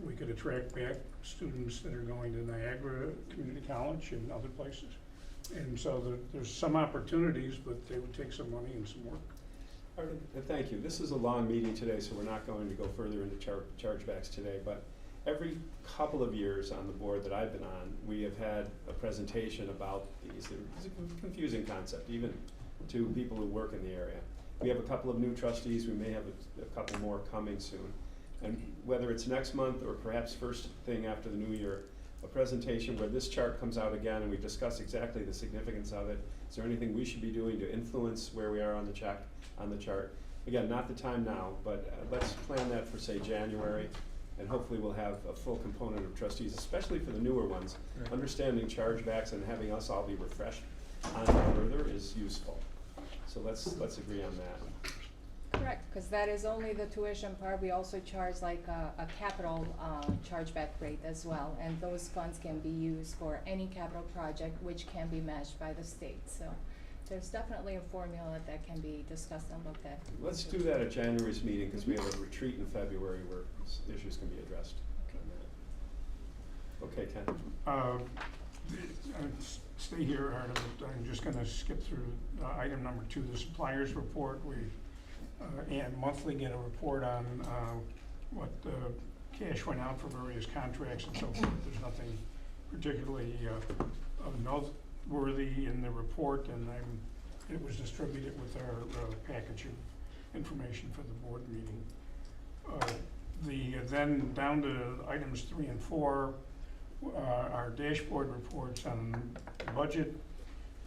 we could attract back students that are going to Niagara Community College and other places. And so there's some opportunities, but they would take some money and some work. Thank you. This is a long meeting today, so we're not going to go further into chargebacks today, but every couple of years on the board that I've been on, we have had a presentation about these. It's a confusing concept, even to people who work in the area. We have a couple of new trustees. We may have a couple more coming soon. And whether it's next month or perhaps first thing after the new year, a presentation where this chart comes out again and we discuss exactly the significance of it. Is there anything we should be doing to influence where we are on the chart? Again, not the time now, but let's plan that for, say, January, and hopefully we'll have a full component of trustees, especially for the newer ones. Right. Understanding chargebacks and having us all be refreshed on it further is useful. So let's agree on that. Correct, because that is only the tuition part. We also charge like a capital chargeback rate as well, and those funds can be used for any capital project which can be matched by the state. So there's definitely a formula that can be discussed and looked at. Let's do that at January's meeting, because we have a retreat in February where issues can be addressed. Okay, Ken. Stay here, Art, but I'm just gonna skip through item number 2, the suppliers report. We and monthly get a report on what cash went out for various contracts and so forth. There's nothing particularly noteworthy in the report, and it was distributed with our package of information for the board meeting. Then down to items 3 and 4, our dashboard reports on budget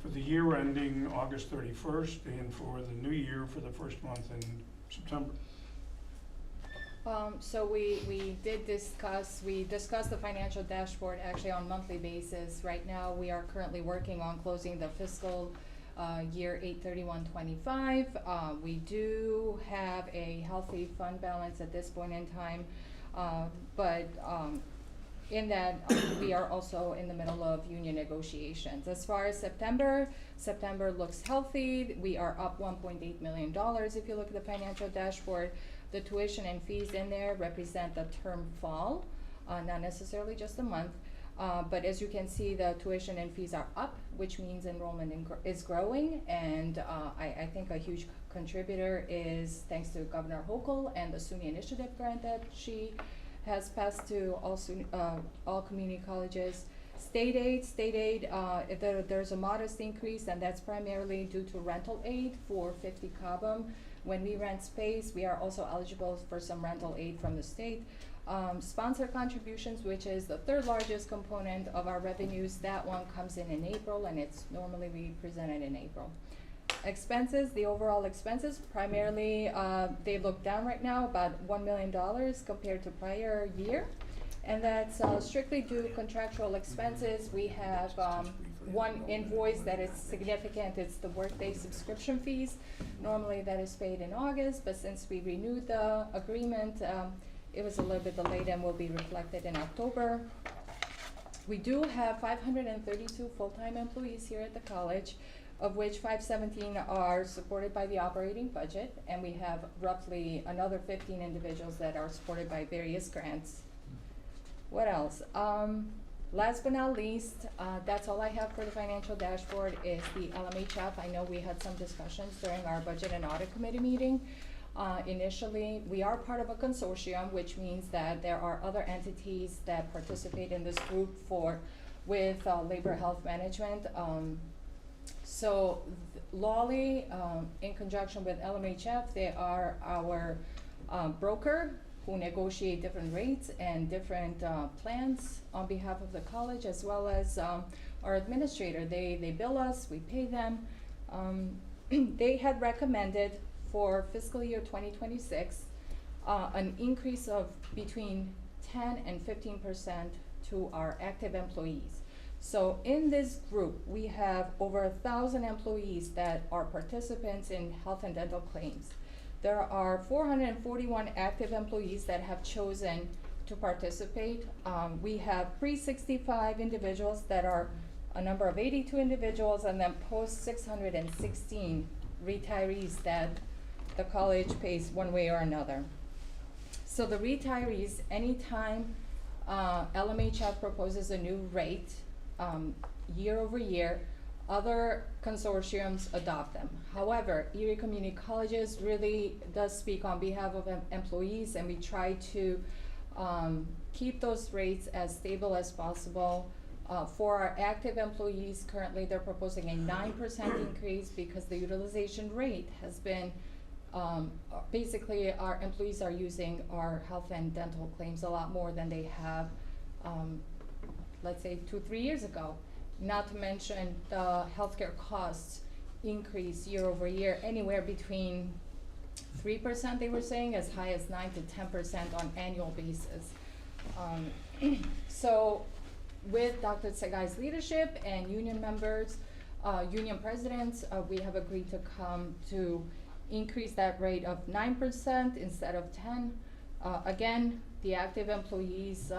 for the year ending August 31st and for the new year for the first month in September. So we discussed the financial dashboard actually on a monthly basis. Right now, we are currently working on closing the fiscal year 8/31/25. We do have a healthy fund balance at this point in time, but in that, we are also in the middle of union negotiations. As far as September looks healthy. We are up $1.8 million if you look at the financial dashboard. The tuition and fees in there represent the term fall, not necessarily just a month. But as you can see, the tuition and fees are up, which means enrollment is growing. And I think a huge contributor is thanks to Governor Hochul and the SUNY Initiative grant that she has passed to all community colleges. State aid, there's a modest increase, and that's primarily due to rental aid for 50 Cobham. When we rent space, we are also eligible for some rental aid from the state. Sponsor contributions, which is the 3rd largest component of our revenues, that one comes in April, and it's normally we present it in April. Expenses, the overall expenses, primarily, they look down right now, about $1 million compared to prior year. And that's strictly due to contractual expenses. We have one invoice that is significant. It's the workday subscription fees. Normally that is paid in August, but since we renewed the agreement, it was a little bit delayed and will be reflected in October. We do have 532 full-time employees here at the college, of which 517 are supported by the operating budget, and we have roughly another 15 individuals that are supported by various grants. What else? Last but not least, that's all I have for the financial dashboard is the LMHF. I know we had some discussions during our budget and audit committee meeting. Initially, we are part of a consortium, which means that there are other entities that participate in this group with labor health management. So Lawley, in conjunction with LMHF, they are our broker who negotiate different rates and different plans on behalf of the college, as well as our administrator. They bill us, we pay them. They had recommended for fiscal year 2026 an increase of between 10 and 15% to our active employees. So in this group, we have over 1,000 employees that are participants in health and dental claims. There are 441 active employees that have chosen to participate. We have pre-65 individuals that are a number of 82 individuals, and then post-616 retirees that the college pays one way or another. So the retirees, anytime LMHF proposes a new rate, year over year, Other consortiums adopt them. However, Erie Community Colleges really does speak on behalf of employees, and we try to keep those rates as stable as possible. For our active employees, currently they're proposing a 9% increase because the utilization rate has been, basically our employees are using our health and dental claims a lot more than they have, let's say 2-3 years ago. Not to mention the healthcare costs increase year over year, anywhere between 3% they were saying, as high as 9 to 10% on annual basis. So with Dr. Tsegai's leadership and union members, union presidents, we have agreed to come to increase that rate of 9% instead of 10. Again, the active employees,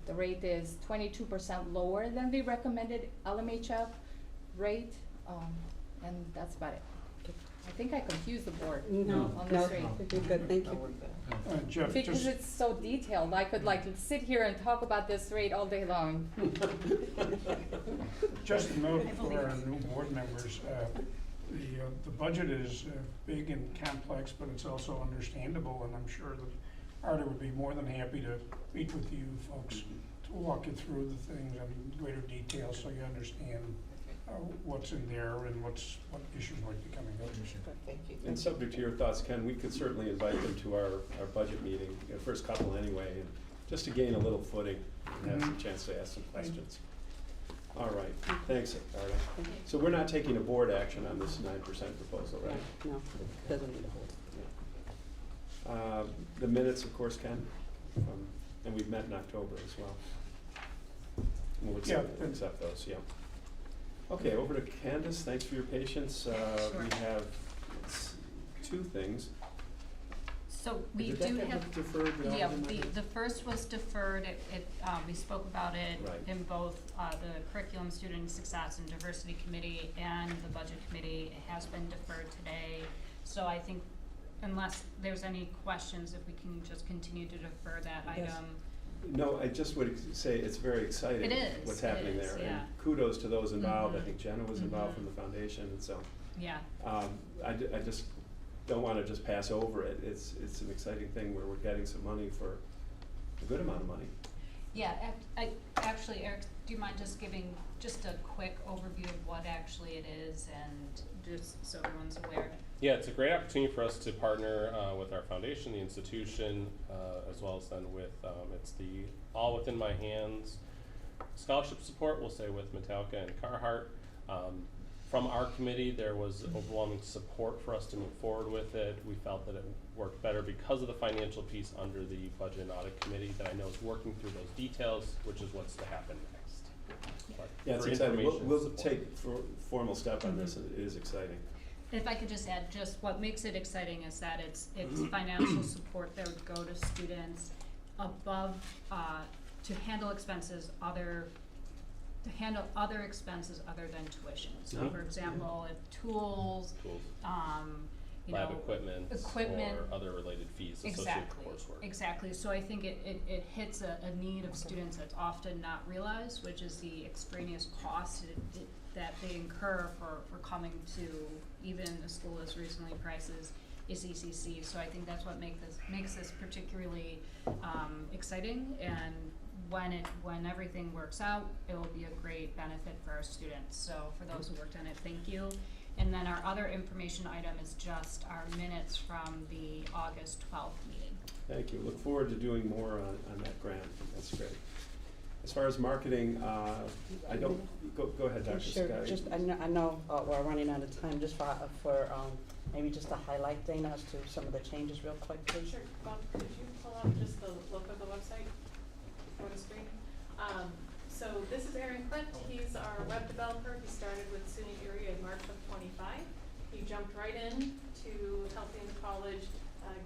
the rate is 22% lower than the recommended LMHF rate, and that's about it. I think I confused the board on this rate. Good, thank you. Jeff, Because it's so detailed, I could like sit here and talk about this rate all day long. just a note for our new board members, the budget is big and complex, but it's also understandable, and I'm sure that Artie would be more than happy to meet with you folks to walk you through the things in greater detail so you understand what's in there and what issues might be coming up. Thank you. And subject to your thoughts, Ken, we could certainly invite them to our budget meeting, the first couple anyway, and just to gain a little footing and have some chance to ask some questions. All right, thanks, Artie. So we're not taking a board action on this 9% proposal, right? No, doesn't need a hold. The minutes, of course, Ken, and we've met in October as well. We'll accept those, yeah. Okay, over to Candace. Thanks for your patience. We have two things. So we Did that do get have, deferred? yeah, the first was deferred. We spoke about it Right. in both the Curriculum, Student Success and Diversity Committee and the Budget Committee. It has been deferred today. So I think unless there's any questions, if we can just continue to defer that item. No, I just would say it's very exciting. It is, what's happening there. yeah. And kudos to those involved. I Mhm. think Jenna was involved Mhm. from the foundation, and so Yeah. I just don't want to just pass over it. It's an exciting thing where we're getting some money for a good amount of money. Yeah, actually, Eric, do you mind just giving just a quick overview of what actually it is and just so everyone's aware? Yeah, it's a great opportunity for us to partner with our foundation, the institution, as well as then with, it's the All Within My Hands scholarship support, we'll say with Metallica and Carhartt. From our committee, there was overwhelming support for us to move forward with it. We felt that it worked better because of the financial piece under the Budget and Audit Committee that I know is working through those details, which is what's to happen next. But Yeah, it's for exciting. information We'll support. take formal step on this. It is exciting. If I could just add, just what makes it exciting is that it's financial support that would go to students above, to handle expenses other expenses other than tuition. So for example, if tools, Lab equipment or other related fees associated with coursework. Exactly. So I think it hits a need of students that's often not realized, which is the extraneous cost that they incur for coming to even a school as recently priced as ECC. So I think that's what makes this particularly exciting, and when everything works out, it will be a great benefit for our students. So for those who worked on it, thank you. And then our other information item is just our minutes from the August 12th meeting. Thank you. Look forward to doing more on that grant. That's great. As far as marketing, I don't, go ahead, Dr. Sure, Scott. just, I know we're running out of time, just for maybe just to highlight Dana as to some of the changes real quick, please. Sure. Bob, could you pull up just the look of the website for the screen? So this is Aaron Clint. He's our web developer. He started with SUNY Erie in March of 25. He jumped right in to helping the college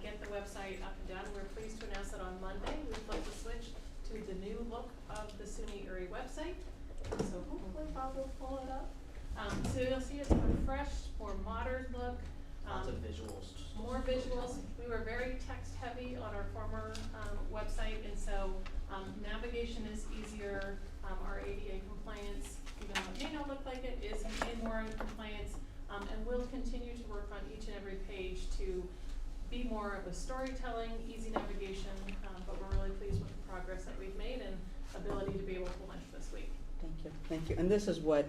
get the website up and down. We're pleased to announce that on Monday we flipped the switch to the new look of the SUNY Erie website. So hopefully Bob will pull it up. So you'll see it's a fresh, more modern look. Lots of visuals. More visuals. We were very text heavy on our former website, and so navigation is easier. Our ADA compliance, even though it may not look like it, is in more in compliance, and we'll continue to work on each and every page to be more of a storytelling, easy navigation, but we're really pleased with the progress that we've made and ability to be able to launch this week. Thank you, thank you. And this is what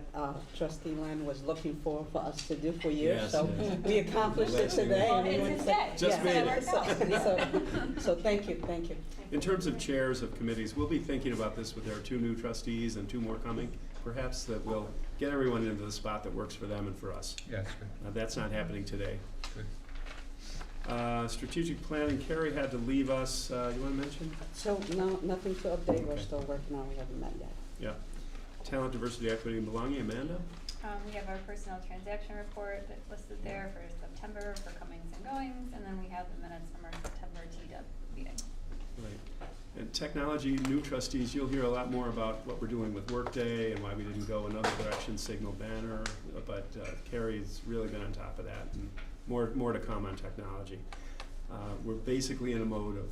Trustee Len was looking for us to do for years. Yes, so yes. we accomplished it today. Well, and we it's went his to- day. Just made yes. it. So thank you, thank you. In terms of chairs of committees, we'll be thinking about this with our 2 new trustees and 2 more coming, perhaps, that will get everyone into the spot that works for them and for us. Yeah, that's good. That's not happening today. Good. Strategic planning, Carrie had to leave us. You want to mention? So no, nothing to update. We're Okay. still working on. We haven't met yet. Yeah. Talent, diversity, equity, and belonging, Amanda? We have our personnel transaction report that's listed there for September for comings and goings, and then we have the minutes from our September TDEP meeting. Right. And technology, new trustees, you'll hear a lot more about what we're doing with Workday and why we didn't go another direction, Signal Banner, but Carrie's really been on top of that, and more to come on technology. We're basically in a mode of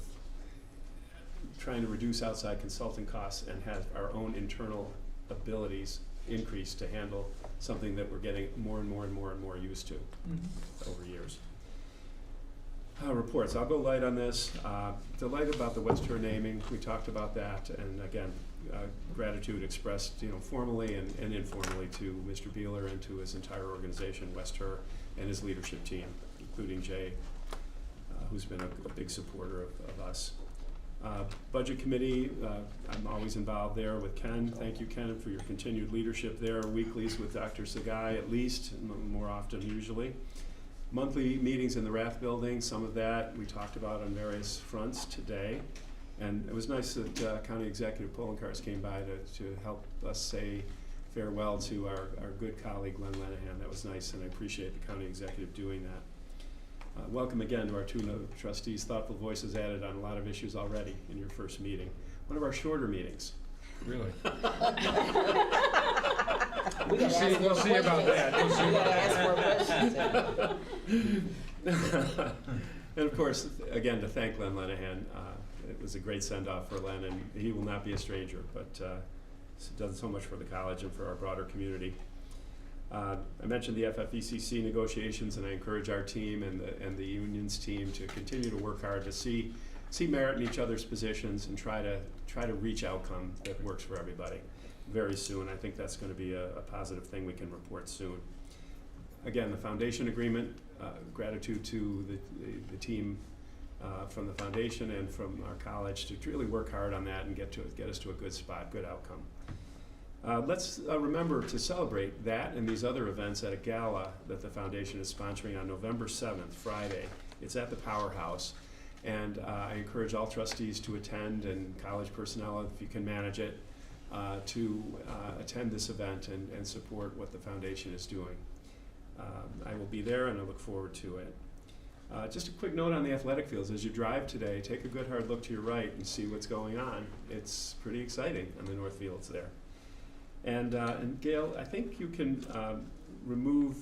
trying to reduce outside consulting costs and have our own internal abilities increase to handle something that we're getting more and more and more and more used to over years. Reports, I'll go light on this. Delighted about the West-Her naming, we talked about that, and again, gratitude expressed, formally and informally to Mr. Beeler and to his entire organization, West-Her, and his leadership team, including Jay, who's been a big supporter of us. Budget committee, I'm always involved there with Ken. Thank you, Ken, for your continued leadership there. Weeklies with Dr. Sagai, at least, more often usually. Monthly meetings in the Rath Building, some of that we talked about on various fronts today. And it was nice that County Executive Poloncarz came by to help us say farewell to our good colleague, Len Lenahan. That was nice, and I appreciate the County Executive doing that. Welcome again to our 2 new trustees. Thoughtful voices added on a lot of issues already in your first meeting. One of our shorter meetings. Really? We We'll see about that. We'll see about that. And of course, again, to thank Len Lenahan. It was a great send-off for Len, and he will not be a stranger, but does so much for the college and for our broader community. I mentioned the FFECC negotiations, and I encourage our team and the unions team to continue to work hard to see merit in each other's positions and try to reach outcome that works for everybody very soon. I think that's going to be a positive thing we can report soon. Again, the foundation agreement, gratitude to the team from the foundation and from our college to really work hard on that and get us to a good spot, good outcome. Let's remember to celebrate that and these other events at a gala that the foundation is sponsoring on November 7th, Friday. It's at the Powerhouse, and I encourage all trustees to attend, and college personnel, if you can manage it, to attend this event and support what the foundation is doing. I will be there, and I look forward to it. Just a quick note on the athletic fields. As you drive today, take a good hard look to your right and see what's going on. It's pretty exciting on the north fields there. And Gail, I think you can remove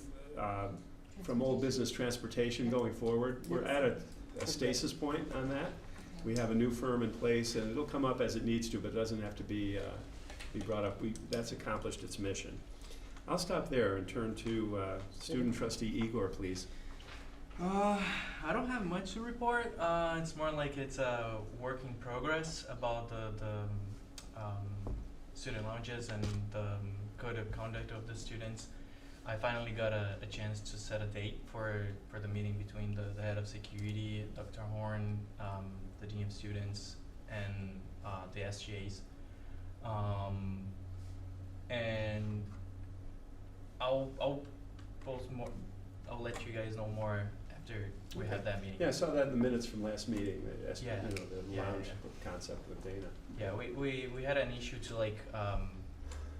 from old business transportation going forward. We're at a stasis point on that. We have a new firm in place, and it'll come up as it needs to, but it doesn't have to be brought up. That's accomplished its mission. I'll stop there and turn to student trustee Igor, please. I don't have much to report. It's more like it's a work in progress about the student lounges and the code of conduct of the students. I finally got a chance to set a date for the meeting between the head of security, Dr. Horn, the dean of students, and the SGAs. And I'll post more. I'll let you guys know more after we have that meeting. Yeah, I saw that in the minutes from last meeting. The Yeah. the lounge concept with Dana. Yeah, we had an issue to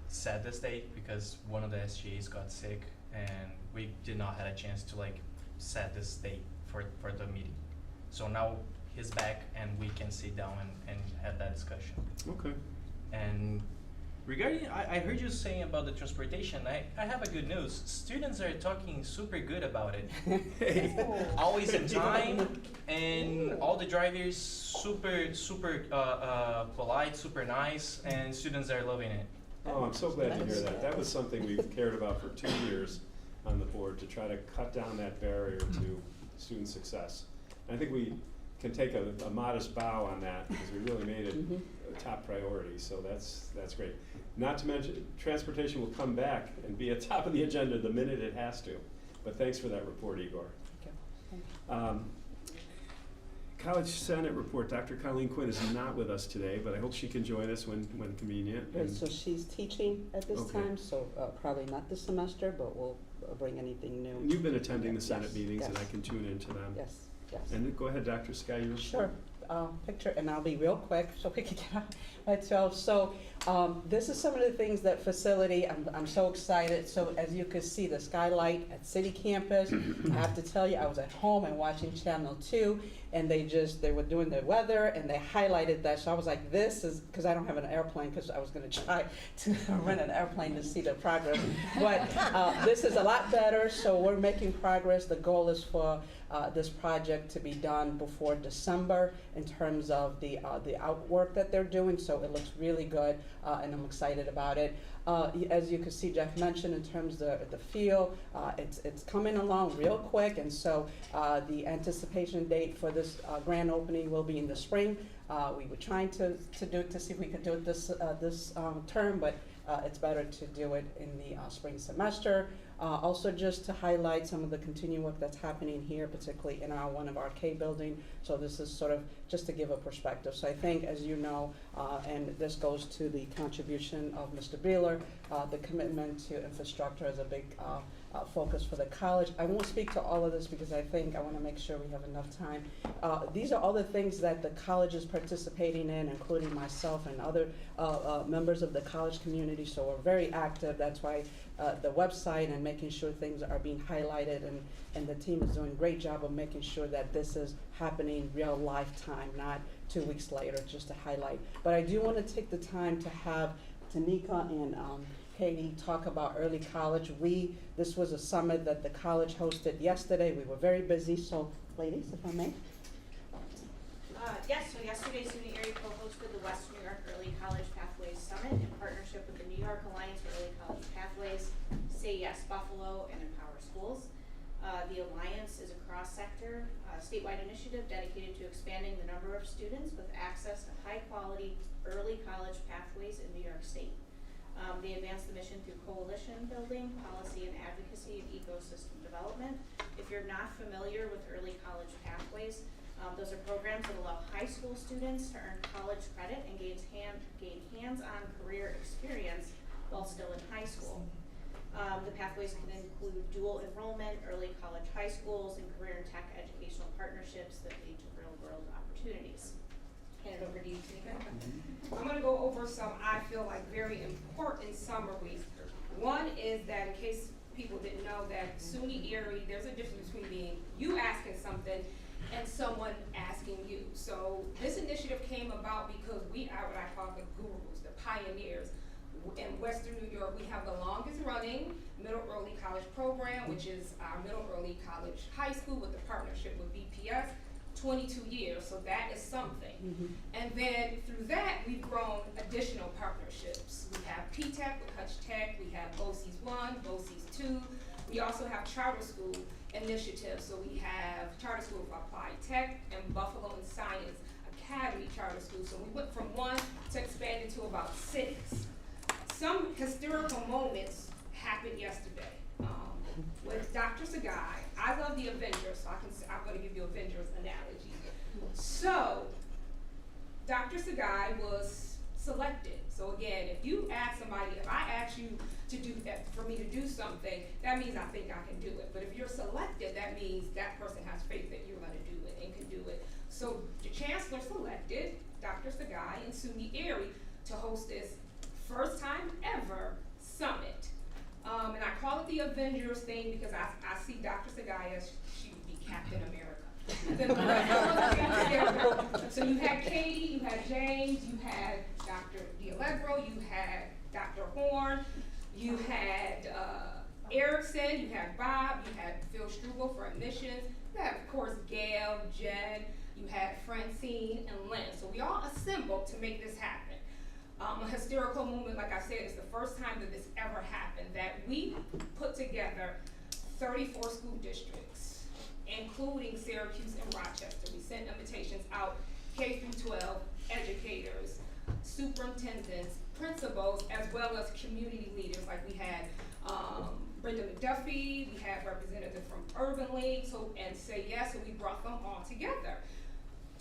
set this date because one of the SGAs got sick, and we did not have a chance to set this date for the meeting. So now he's back, and we can sit down and have that discussion. Okay. And regarding, I heard you saying about the transportation. I have a good news. Students are talking super good about it. Always in time, and all the drivers super polite, super nice, and students are loving it. Oh, I'm so glad to hear that. That was something we've cared about for 2 years on the board, to try to cut down that barrier to student success. And I think we can take a modest bow on that, because we really made it a top priority, so that's great. Not to mention, transportation will come back and be at top of the agenda the minute it has to. But thanks for that report, Igor. College Senate report, Dr. Colleen Quinn is not with us today, but I hope she can join us when convenient. Right, so she's teaching at this time, so probably not this semester, but we'll bring anything new. And you've been attending the Senate meetings, yes. and I can tune into them. Yes, yes. And go ahead, Dr. Sky. You Sure. Picture, and I'll be real quick so we can get out by 12. So this is some of the things that facility, I'm so excited. So as you can see, the skylight at City Campus, I have to tell you, I was at home and watching Channel 2, and they were doing the weather, and they highlighted that. So I was like, this is, because I don't have an airplane, because I was going to try to rent an airplane to see the progress. But this is a lot better, so we're making progress. The goal is for this project to be done before December in terms of the outwork that they're doing, so it looks really good, and I'm excited about it. As you can see, Jeff mentioned in terms of the field, it's coming along real quick, and so the anticipation date for this grand opening will be in the spring. We were trying to see if we could do it this term, but it's better to do it in the spring semester. Also, just to highlight some of the continuing work that's happening here, particularly in one of our K building. So this is sort of just to give a perspective. So I think, as you know, and this goes to the contribution of Mr. Beeler, the commitment to infrastructure is a big focus for the college. I won't speak to all of this because I think I want to make sure we have enough time. These are all the things that the college is participating in, including myself and other members of the college community. So we're very active. That's why the website and making sure things are being highlighted, and the team is doing a great job of making sure that this is happening real lifetime, not 2 weeks later, just to highlight. But I do want to take the time to have Tanika and Katie talk about early college. This was a summit that the college hosted yesterday. We were very busy, so ladies, if I may. Yes, so yesterday SUNY Area co-hosted the West New York Early College Pathways Summit in partnership with the New York Alliance for Early College Pathways, Say Yes Buffalo, and Empower Schools. The Alliance is a cross-sector, statewide initiative dedicated to expanding the number of students with access to high-quality early college pathways in New York State. They advance the mission through coalition building, policy and advocacy, and ecosystem development. If you're not familiar with early college pathways, those are programs that allow high school students to earn college credit and gain hands-on career experience while still in high school. The pathways can include dual enrollment, early college high schools, and career and tech educational partnerships that lead to real-world opportunities. Hand it over to you, Tanika. I'm going to go over some, I feel like, very important summaries. One is that, in case people didn't know, that SUNY Erie, there's a difference between being you asking something and someone asking you. So this initiative came about because we are what I call the gurus, the pioneers. In Western New York, we have the longest running middle early college program, which is our middle early college high school with the partnership with BPS. 22 years, so that is something. And then through that, we've grown additional partnerships. We have P-Tech with Hutch Tech, we have BOCES 1, BOCES 2. We also have charter school initiatives, so we have Charter School of Applied Tech and Buffalo and Science Academy Charter School. So we went from 1 to expanding to about 6. Some historical moments happened yesterday. With Dr. Sagai, I love the Avengers, so I'm going to give you Avengers analogy. So, Dr. Sagai was selected. So again, if you ask somebody, if I ask you to do that, for me to do something, that means I think I can do it. But if you're selected, that means that person has faith that you're going to do it and can do it. So the chancellor selected Dr. Sagai and SUNY Erie to host this first time ever summit. And I call it the Avengers thing because I see Dr. Sagai as she would be Captain America. So you had Katie, you had James, you had Dr. D'Allegro, you had Dr. Horn, you had Erickson, you had Bob, you had Phil Struble for admissions, you had, of course, Gail, Jen, you had Francine, and Lynn. So we all assembled to make this happen. a historical moment. Like I said, it's the first time that this ever happened, that we put together 34 school districts, including Syracuse and Rochester. We sent invitations out, K through 12, educators, superintendents, principals, as well as community leaders. Like we had Brenda McDuffie, we had representatives from Urban League, and Say Yes, and we brought them all together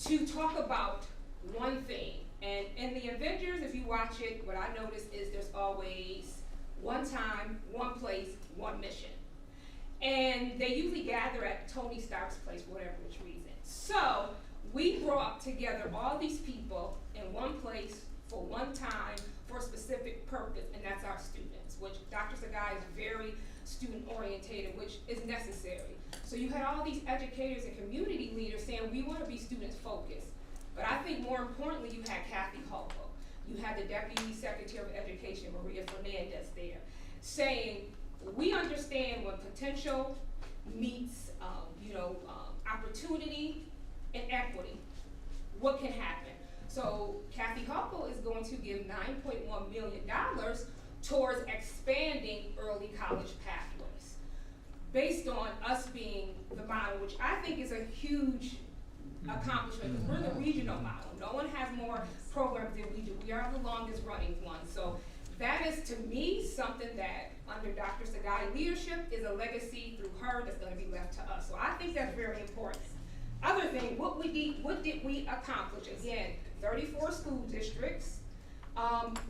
to talk about one thing. And in the Avengers, if you watch it, what I noticed is there's always one time, one place, one mission. And they usually gather at Tony Stark's place for whatever which reason. So we brought together all these people in one place for one time for a specific purpose, and that's our students, which Dr. Sagai is very student orientated, which is necessary. So you had all these educators and community leaders saying we want to be students focused. But I think more importantly, you had Kathy Hulko. You had the Deputy Secretary of Education, Maria Fernandez, there, saying we understand when potential meets, opportunity and equity, what can happen. So Kathy Hulko is going to give $9.1 million towards expanding early college pathways, based on us being the model, which I think is a huge accomplishment, because we're the regional model. No one has more programs than we do. We are the longest running one. So that is, to me, something that under Dr. Sagai leadership is a legacy through her that's going to be left to us. So I think that's very important. Other thing, what did we accomplish? Again, 34 school districts.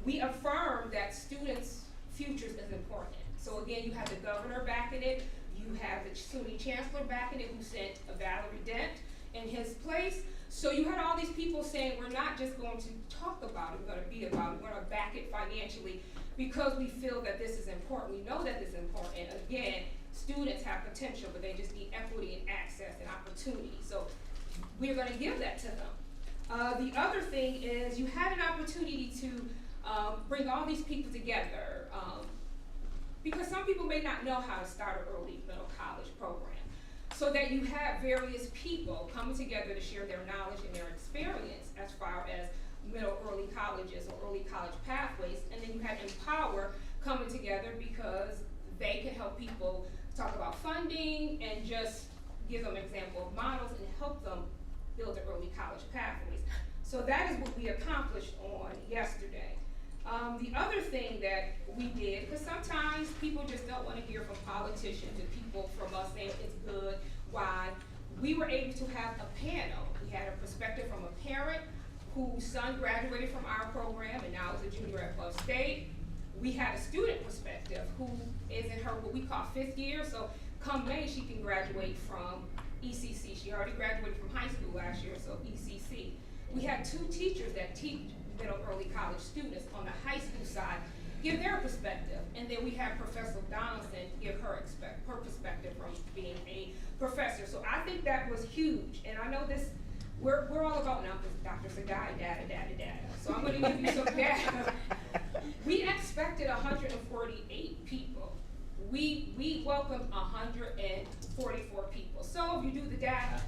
We affirmed that students' futures is important. So again, you have the governor backing it. You have the SUNY chancellor backing it, who sent Valerie Dent in his place. So you had all these people saying, we're not just going to talk about it, we're going to be about it, we're going to back it financially because we feel that this is important. We know that this is important. And again, students have potential, but they just need equity and access and opportunity. So we're going to give that to them. The other thing is you had an opportunity to bring all these people together because some people may not know how to start an early middle college program. So that you have various people coming together to share their knowledge and their experience as far as middle early colleges or early college pathways. And then you had Empower coming together because they can help people talk about funding and just give them an example of models and help them build the early college pathways. So that is what we accomplished on yesterday. The other thing that we did, because sometimes people just don't want to hear from politicians and people from us saying it's good, why, we were able to have a panel. We had a perspective from a parent whose son graduated from our program and now is a junior at Buff State. We had a student perspective who is in her what we call 5th year, so come May she can graduate from ECC. She already graduated from high school last year, so ECC. We had 2 teachers that teach middle early college students on the high school side give their perspective, and then we had Professor Donaldson give her perspective from being a professor. So I think that was huge, and I know this, we're all about numbers, Dr. Sagai, data. So I'm going to give you some data. We expected 148 people. We welcomed 144 people. So if you do the data,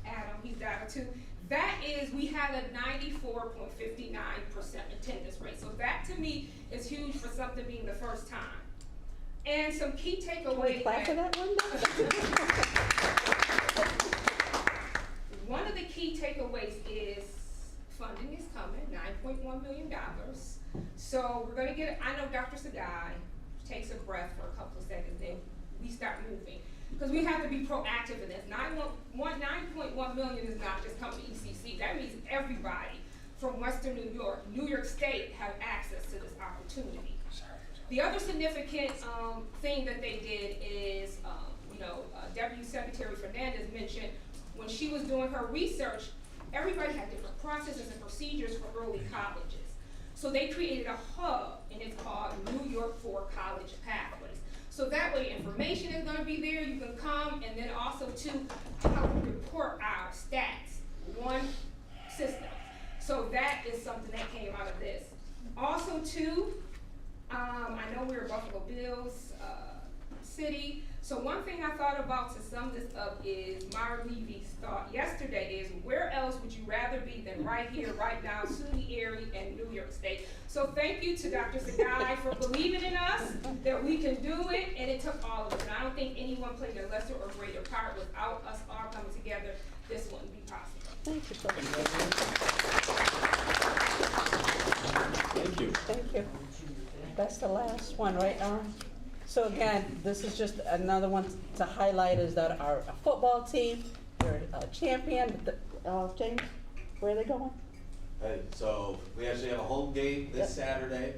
Adam, he's data too. That is, we had a 94.59% attendance rate. So that to me is huge for something being the first time. And some key takeaways. Can we clap for that one? One of the key takeaways is funding is coming, $9.1 million. So we're gonna get, I know Dr. Sagai takes a breath for a couple of seconds, then we start moving. Because we have to be proactive in this. 9.1 million is not just coming to ECC. That means everybody from Western New York State have access to this opportunity. The other significant thing that they did is, Deputy Secretary Fernandez mentioned when she was doing her research, everybody had different processes and procedures for early colleges. So they created a hub, and it's called New York for College Pathways. So that way information is going to be there, you can come, and then also to help report our stats, one system. So that is something that came out of this. Also too, I know we're a Buffalo Bills city, so one thing I thought about to sum this up is Myra Levy's thought yesterday is, where else would you rather be than right here, right now, SUNY Erie and New York State? So thank you to Dr. Sagai for believing in us, that we can do it, and it took all of us. And I don't think anyone played a lesser or greater part. Without us all coming together, this wouldn't be possible. Thank you so much. Thank you. Thank you. That's the last one, right, so again, this is just another one to highlight is that our football team, they're a champion. James, where are they going? Hey, so we actually have a home game this Saturday,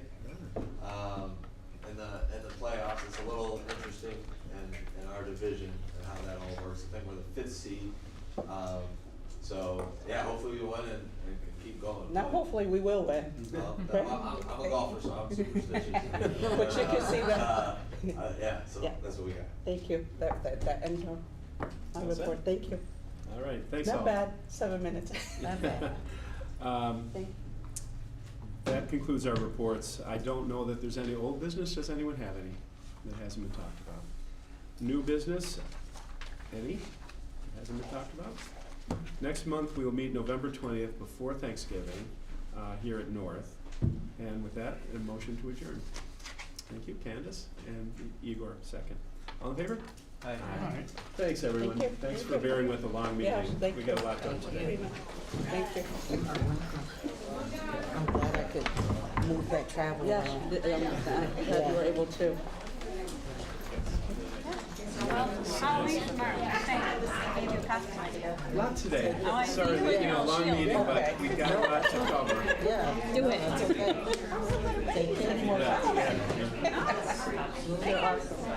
in the playoffs. It's a little interesting in our division and how that all works. I think we're the 5th seed. So yeah, hopefully we win and keep going. Now, hopefully we will win. I'm a golfer, so I'm superstitious. But you can see that. Yeah, so that's what we got. Thank you. That ends my That's it? report. Thank you. All right, thanks all. Not bad. 7 minutes. Not bad. That concludes our reports. I don't know that there's any old business. Does anyone have any that hasn't been talked about? New business? Any? That hasn't been talked about? Next month, we will meet November 20th before Thanksgiving here at North. And with that, a motion to adjourn. Thank you, Candace, and Igor, second. All in favor? Aye. Thanks, everyone. Thank you. Thanks Thank for you. bearing with the long meeting. Yes, thank We you. got a lot done today. Thank you. I'm glad I could move that travel Yes, around. I'm glad you were able to. Halloween tomorrow, I gave you a costume idea. A lot today. Oh, I Sorry, see. you know, long Shield. meeting, but we got a lot to cover. Yeah. Do it. It's okay. Take care. Yeah. You're awesome.